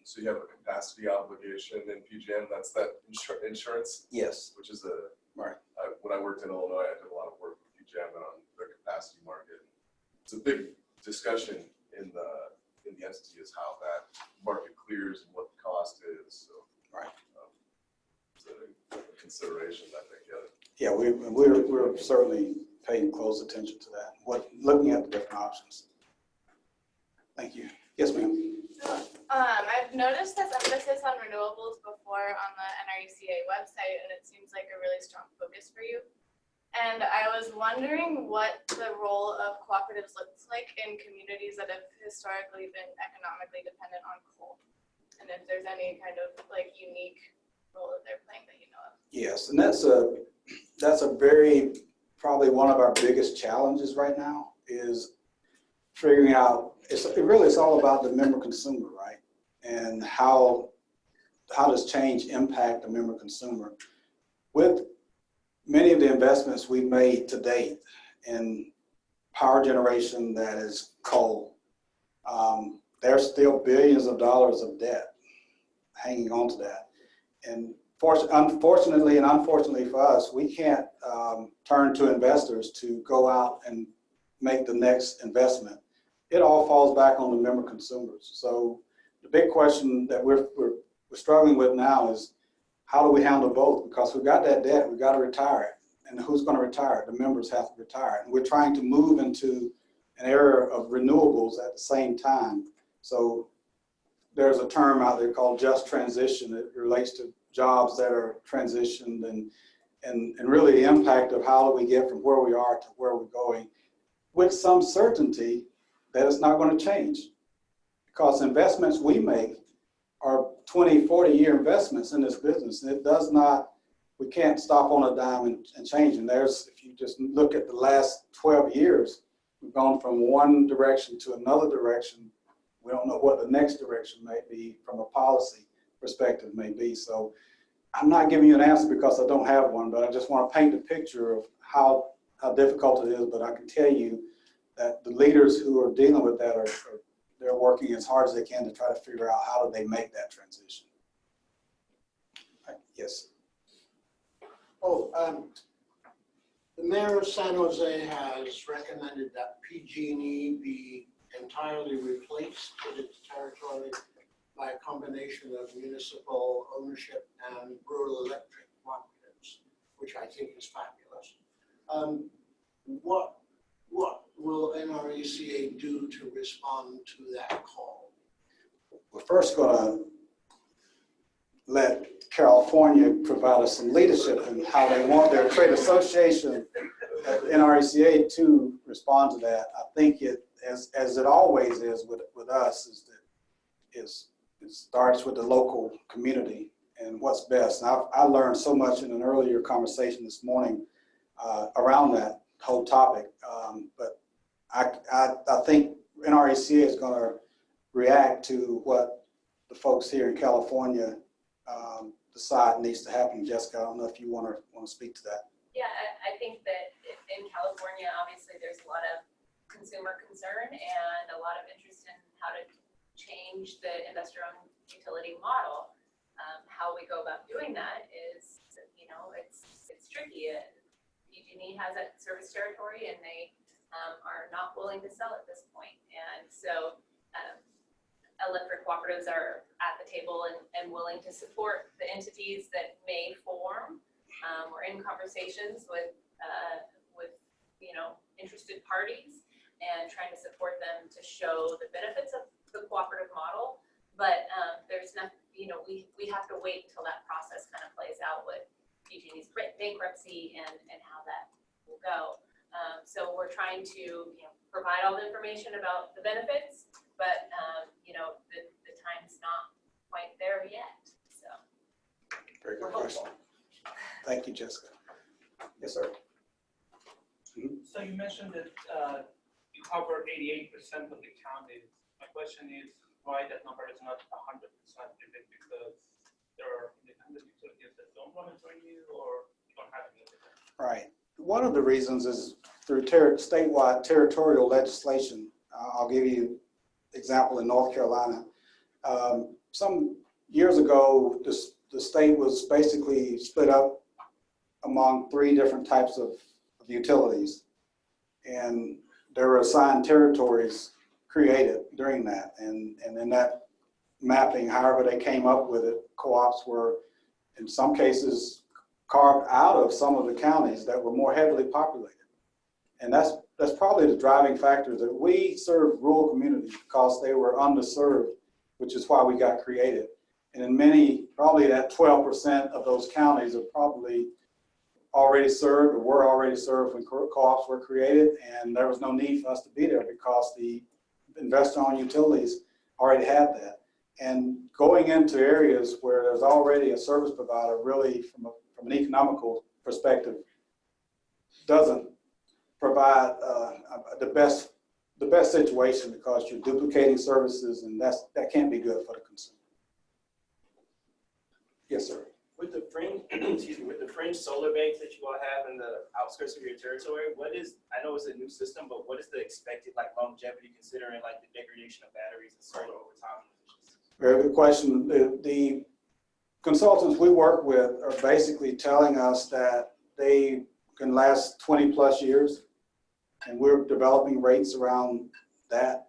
so you have a capacity obligation in PJM. That's that insurance. yes, Which is right. When I worked in Illinois, I did a lot of work with PJM on the capacity market. It's a big discussion in the entity is how that market clears and what the cost is. So Right. It's a consideration, I think. Yeah, we're certainly paying close attention to that. Looking at the different options. Thank you. Yes, ma'am. I've noticed this emphasis on renewables before on the NRECA website, and it seems like a really strong focus for you. And I was wondering what the role of cooperatives looks like in communities that have historically been economically dependent on coal, and if there's any kind of like unique role that they're playing that you know of. Yes, and that's a very, probably one of our biggest challenges right now is figuring out, it's all about the member consumer, right? And how does change impact the member consumer? With many of the investments we've made to date in power generation that is coal, there's still billions of dollars of debt hanging on to that. And unfortunately and unfortunately for us, we can't turn to investors to go out and make the next investment. It all falls back on the member consumers. So the big question that we're struggling with now is how do we handle both? Because we've got that debt, we've got to retire it. And who's going to retire it? The members have to retire it. And we're trying to move into an era of renewables at the same time. So there's a term out there called just transition. It relates to jobs that are transitioned and really the impact of how do we get from where we are to where we're going with some certainty that it's not going to change, because investments we make are 20, 40-year investments in this business. And it does not, we can't stop on a dime and change. And if you just look at the last 12 years, we've gone from one direction to another direction. We don't know what the next direction may be from a policy perspective may be. So I'm not giving you an answer because I don't have one, but I just want to paint a picture of how difficult it is. But I can tell you that the leaders who are dealing with that they're working as hard as they can to try to figure out how do they make that transition. Right. Yes. The mayor of San Jose has recommended that PG&E be entirely replaced in its territory by a combination of municipal ownership and rural electric cooperatives, which I think is fabulous. What will NRECA do to respond to that call? We're first going to let California provide us some leadership in how they want their trade association at NRECA to respond to that. I think it, as it always is with us, is that it starts with the local community and what's best. And I learned so much in an earlier conversation this morning around that whole topic. But I think NRECA is going to react to what the folks here in California decide needs to happen. Jessica, I don't know if you want to speak to that. Yeah, I think that in California, obviously, there's a lot of consumer concern and a lot of interest in how to change the investor-owned utility model. How we go about doing that is, it's tricky. PG&E has that service territory, and they are not willing to sell at this point. And so electric cooperatives are at the table and willing to support the entities that may form. We're in conversations with interested parties and trying to support them to show the benefits of the cooperative model. But there's nothing, we have to wait until that process kind of plays out with PG&E's bankruptcy and how that will go. So we're trying to provide all the information about the benefits, but the time's not quite there yet. So Very good question. Thank you, Jessica. Yes, sir. So you mentioned that you cover 88% of the counties. My question is why that number is not 100%? Is it because there are independent utilities that don't want to join you, or you don't have any of that? Right. One of the reasons is through statewide territorial legislation. I'll give you an example in North Carolina. Some years ago, the state was basically split up among 3 different types of utilities, and there were assigned territories created during that, and in that mapping, however they came up with it, co-ops were in some cases carved out of some of the counties that were more heavily populated. And that's probably the driving factor, that we serve rural communities because they were underserved, which is why we got created. And in many, probably that 12% of those counties are probably already served or were already served when co-ops were created, and there was no need for us to be there because the investor-owned utilities already had that. And going into areas where there's already a service provider, really from an economical perspective, doesn't provide the best situation, because you're duplicating services, and that can't be good for the consumer. Yes, sir. With the fringe, with the fringe solar banks that you all have in the outskirts of your territory, I know it's a new system, but what is the expected longevity, considering the degradation of batteries and solar over time? Very good question. The consultants we work with are basically telling us that they can last 20 plus years, and we're developing rates around that.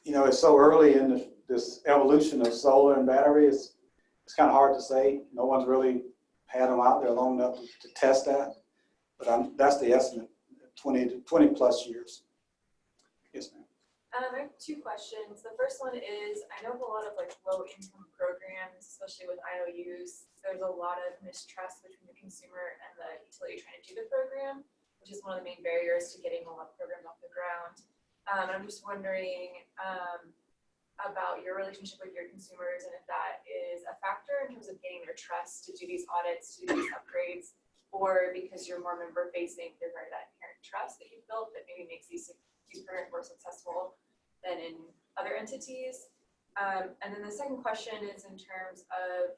It's so early in this evolution of solar and battery. It's kind of hard to say. No one's really had them out there long enough to test that, but that's the estimate, 20 plus years. Yes, ma'am. I have 2 questions. The first one is, I know with a lot of low-income programs, especially with IOUs, there's a lot of mistrust between the consumer and the utility trying to do the program, which is one of the main barriers to getting a lot of programs off the ground. I'm just wondering about your relationship with your consumers, and if that is a factor in terms of gaining their trust to do these audits, to do these upgrades, or because you're more member facing, there's already that inherent trust that you've built that maybe makes these programs more successful than in other entities. And then the second question is in terms of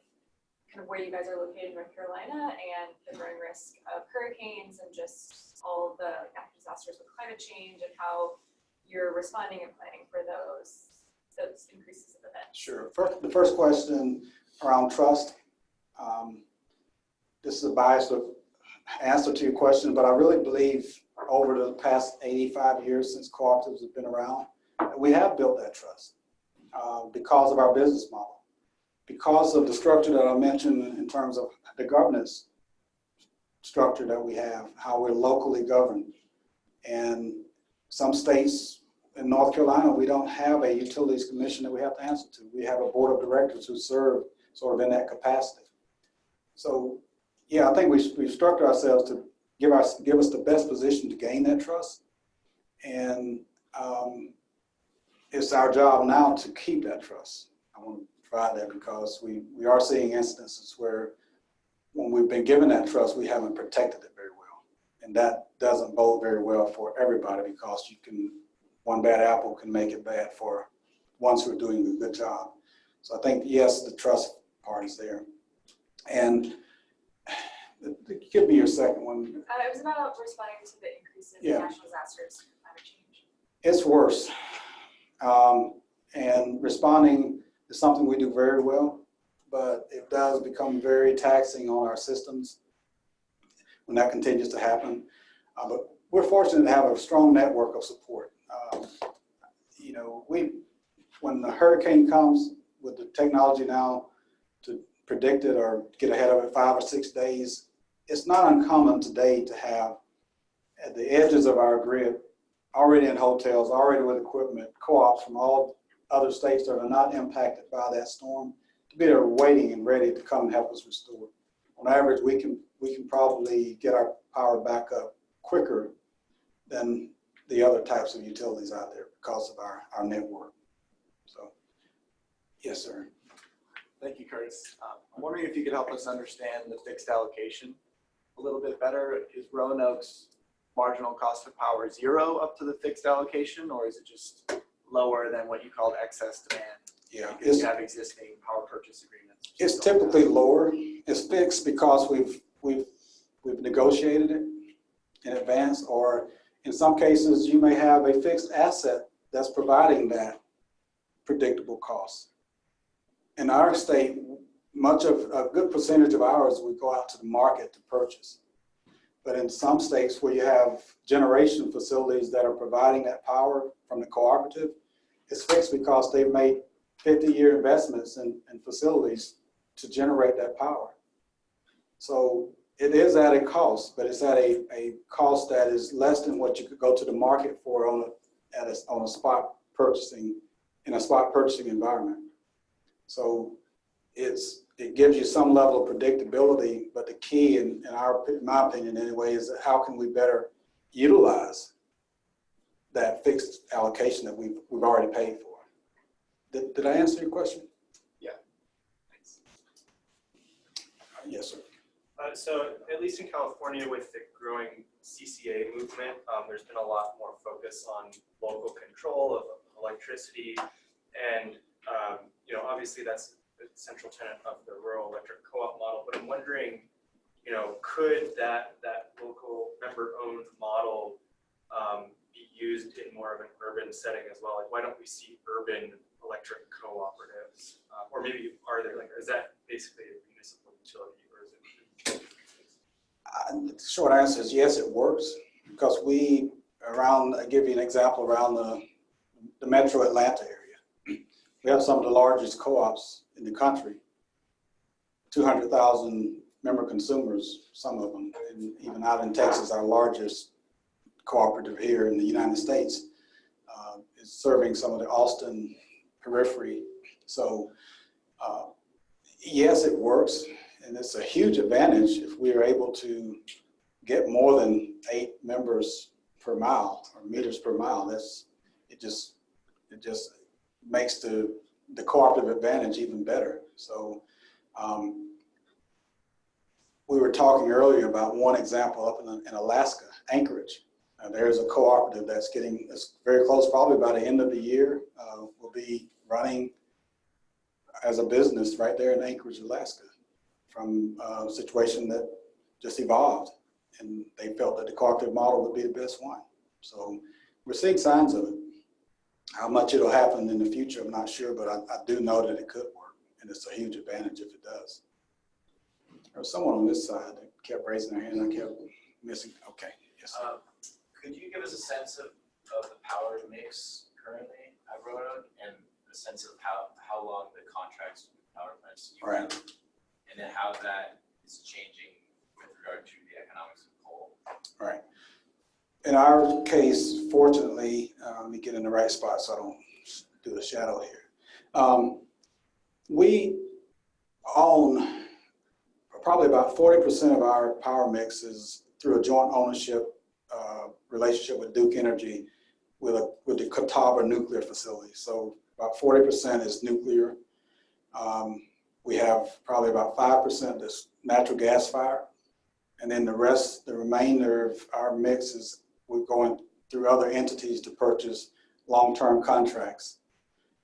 kind of where you guys are located in North Carolina and the growing risk of hurricanes and just all of the natural disasters with climate change, and how you're responding and planning for those increases of events. Sure. The first question around trust. This is a biased answer to your question, but I really believe over the past 85 years since cooperatives have been around, we have built that trust. because of our business model, because of the structure that I mentioned in terms of the governance structure that we have, how we're locally governed. And some states in North Carolina, we don't have a utilities commission that we have to answer to. We have a board of directors who serve sort of in that capacity. So yeah, I think we've structured ourselves to give us the best position to gain that trust. And it's our job now to keep that trust. I want to provide that because we are seeing instances where when we've been given that trust, we haven't protected it very well. And that doesn't bode very well for everybody because one bad apple can make it bad for ones who are doing a good job. So I think, yes, the trust part is there. And give me your second one. It was about responding to the increase in natural disasters and climate change. It's worse. And responding is something we do very well, but it does become very taxing on our systems when that continues to happen. But we're fortunate to have a strong network of support. You know, when the hurricane comes with the technology now to predict it or get ahead of it 5 or 6 days, it's not uncommon today to have at the edges of our grid, already in hotels, already with equipment, co-ops from all other states that are not impacted by that storm, to be there waiting and ready to come and help us restore. On average, we can probably get our power back up quicker than the other types of utilities out there because of our network. So, yes, sir. Thank you, Curtis. I'm wondering if you could help us understand the fixed allocation a little bit better. Is Roanoke's marginal cost of power 0 up to the fixed allocation, or is it just lower than what you called excess demand? Yeah, you have existing power purchase agreements. It's typically lower. It's fixed because we've negotiated it in advance, or in some cases you may have a fixed asset that's providing that predictable cost. In our state, a good percentage of ours we go out to the market to purchase. But in some states where you have generation facilities that are providing that power from the cooperative, it's fixed because they've made 50-year investments in facilities to generate that power. So it is at a cost, but it's at a cost that is less than what you could go to the market for on a spot purchasing, in a spot purchasing environment. So it gives you some level of predictability, but the key, in my opinion anyway, is how can we better utilize that fixed allocation that we've already paid for. Did I answer your question? Yeah. Thanks. Yes, sir. So at least in California, with the growing CCA movement, there's been a lot more focus on local control of electricity, and you know, obviously that's a central tenet of the rural electric co-op model. But I'm wondering, you know, could that local member-owned model be used in more of an urban setting as well? Like, why don't we see urban electric cooperatives, or maybe are there, like, is that basically a municipal utility, or is it? The short answer is yes, it works, because I'll give you an example, around the metro Atlanta area, we have some of the largest co-ops in the country, 200,000 member consumers, some of them, and even out in Texas, our largest cooperative here in the United States is serving some of the Austin periphery. So yes, it works, and it's a huge advantage if we are able to get more than 8 members per mile or meters per mile. It just makes the cooperative advantage even better. So we were talking earlier about one example up in Alaska, Anchorage. There's a cooperative that's very close, probably by the end of the year, will be running as a business right there in Anchorage, Alaska, from a situation that just evolved, and they felt that the cooperative model would be the best one. So we're seeing signs of it. How much it'll happen in the future, I'm not sure, but I do know that it could work, and it's a huge advantage if it does. There was someone on this side that kept raising their hand, I kept missing. Okay, yes. Could you give us a sense of the power mix currently at Roanoke and the sense of how long the contracts with power plants you Right. have, and then how that is changing with regard to the economics of coal. Right. In our case, fortunately, let me get in the right spot so I don't do the shadow here. We own probably about 40% of our power mix is through a joint ownership relationship with Duke Energy with the Catawba nuclear facility. So about 40% is nuclear. We have probably about 5% that's natural gas fired. And then the remainder of our mix is we're going through other entities to purchase long-term contracts.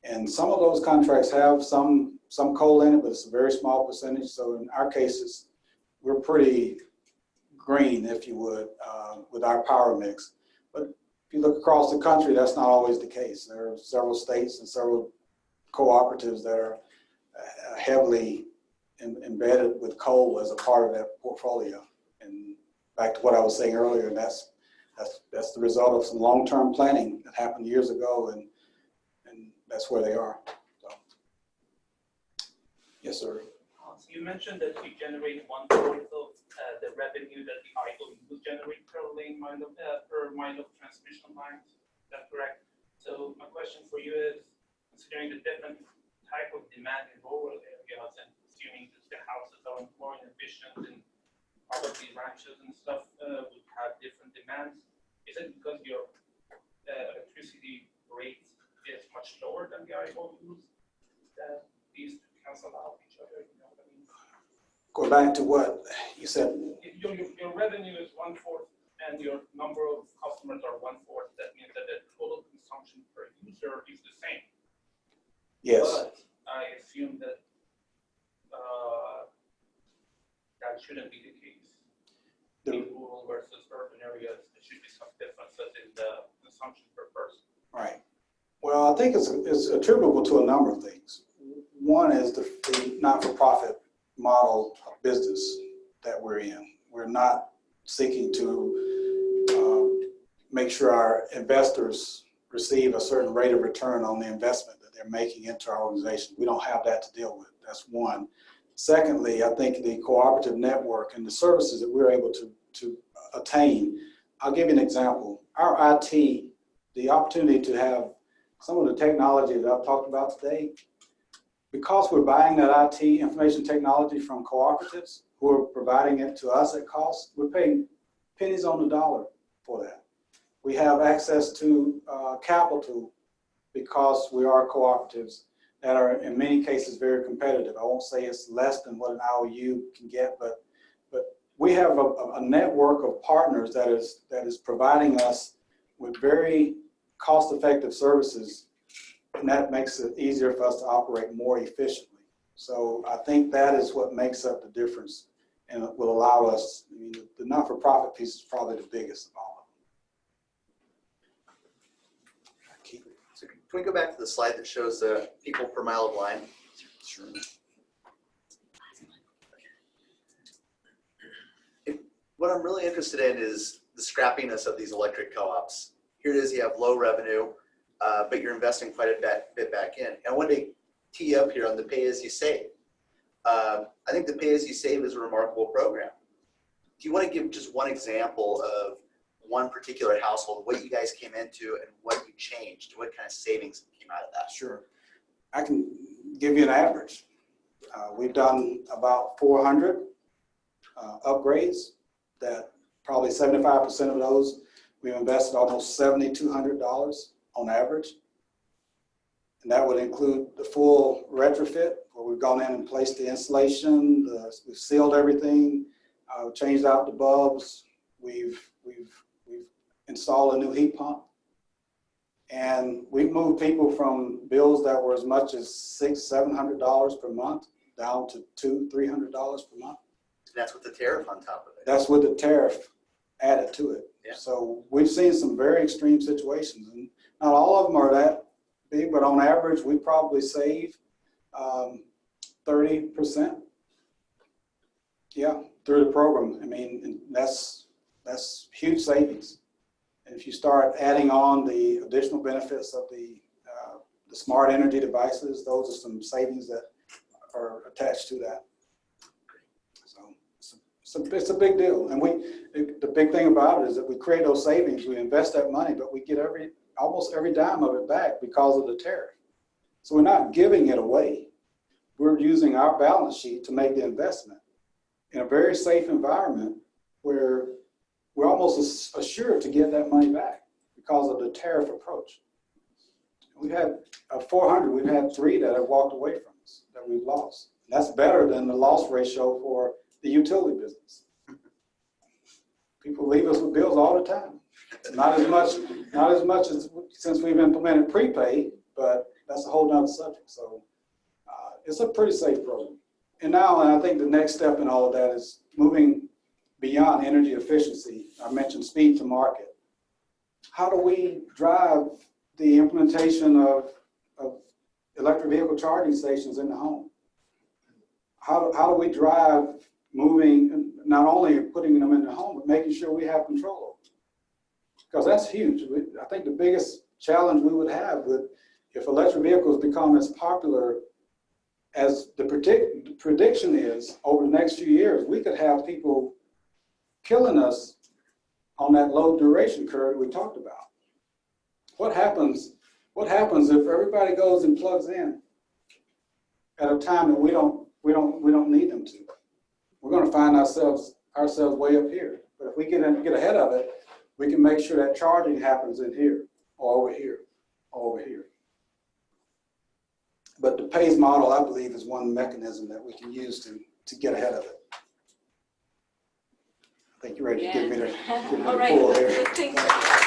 And some of those contracts have some coal in it, but it's a very small percentage. So in our cases, we're pretty green, if you would, with our power mix. But if you look across the country, that's not always the case. There are several states and several cooperatives that are heavily embedded with coal as a part of that portfolio. And back to what I was saying earlier, that's the result of some long-term planning that happened years ago, and that's where they are. So, yes, sir. So you mentioned that you generate 1/4 of the revenue that the IOU generate per mile of transmission lines. Is that correct? So my question for you is, considering the different type of demand in rural areas and assuming that the houses are more inefficient and probably ranches and stuff would have different demands, is it because your electricity rate is much lower than the IOUs that these cancel out each other? You know what I mean? Go back to what you said. Your revenue is 1/4 and your number of customers are 1/4. That means that the total consumption per user is the same. Yes. But I assume that that shouldn't be the case. In rural versus urban areas, there should be some differences in the consumption per person. Right. Well, I think it's attributable to a number of things. One is the not-for-profit model of business that we're in. We're not seeking to make sure our investors receive a certain rate of return on the investment that they're making into our organization. We don't have that to deal with. That's one. Secondly, I think the cooperative network and the services that we're able to attain. I'll give you an example. Our IT, the opportunity to have some of the technology that I've talked about today, because we're buying that IT information technology from cooperatives who are providing it to us at cost, we're paying pennies on the dollar for that. We have access to capital because we are cooperatives that are in many cases very competitive. I won't say it's less than what an IOU can get, but we have a network of partners that is providing us with very cost-effective services, and that makes it easier for us to operate more efficiently. So I think that is what makes up the difference and it will allow us, I mean, the not-for-profit piece is probably the biggest of all of them. So can we go back to the slide that shows the people per mile of line? Sure. What I'm really interested in is the scrappiness of these electric co-ops. Here it is, you have low revenue, but you're investing quite a bit back in. And I wanted to tee you up here on the pay-as-you-save. I think the pay-as-you-save is a remarkable program. Do you want to give just one example of one particular household, what you guys came into and what you changed, what kind of savings came out of that? Sure. I can give you an average. We've done about 400 upgrades that probably 75% of those we've invested almost $7,200 on average. And that would include the full retrofit where we've gone in and placed the insulation, we've sealed everything, changed out the bulbs, we've installed a new heat pump. And we've moved people from bills that were as much as $600-700 per month down to $200-300 per month. And that's with the tariff on top of it. That's with the tariff added to it. Yeah. So we've seen some very extreme situations, and not all of them are that big, but on average, we probably save 30%. Yeah, through the program. I mean, that's huge savings. And if you start adding on the additional benefits of the the smart energy devices, those are some savings that are attached to that. So it's a big deal. And the big thing about it is that we create those savings, we invest that money, but we get almost every dime of it back because of the tariff. So we're not giving it away. We're using our balance sheet to make the investment in a very safe environment where we're almost assured to get that money back because of the tariff approach. We've had 400, we've had 3 that have walked away from us, that we've lost. That's better than the loss ratio for the utility business. People leave us with bills all the time. Not as much as since we've implemented prepay, but that's a whole nother subject. So it's a pretty safe program. And I think the next step in all of that is moving beyond energy efficiency. I mentioned speed to market. How do we drive the implementation of electric vehicle charging stations in the home? How do we drive moving, not only putting them in the home, but making sure we have control over it? Because that's huge. I think the biggest challenge we would have if electric vehicles become as popular as the prediction is over the next few years, we could have people killing us on that low duration curve we talked about. What happens if everybody goes and plugs in at a time that we don't need them to? We're going to find ourselves way up here. But if we get ahead of it, we can make sure that charging happens in here, or over here, or over here. But the PAYS model, I believe, is one mechanism that we can use to get ahead of it. I think you're ready to give me the All right. pull here. Thank you.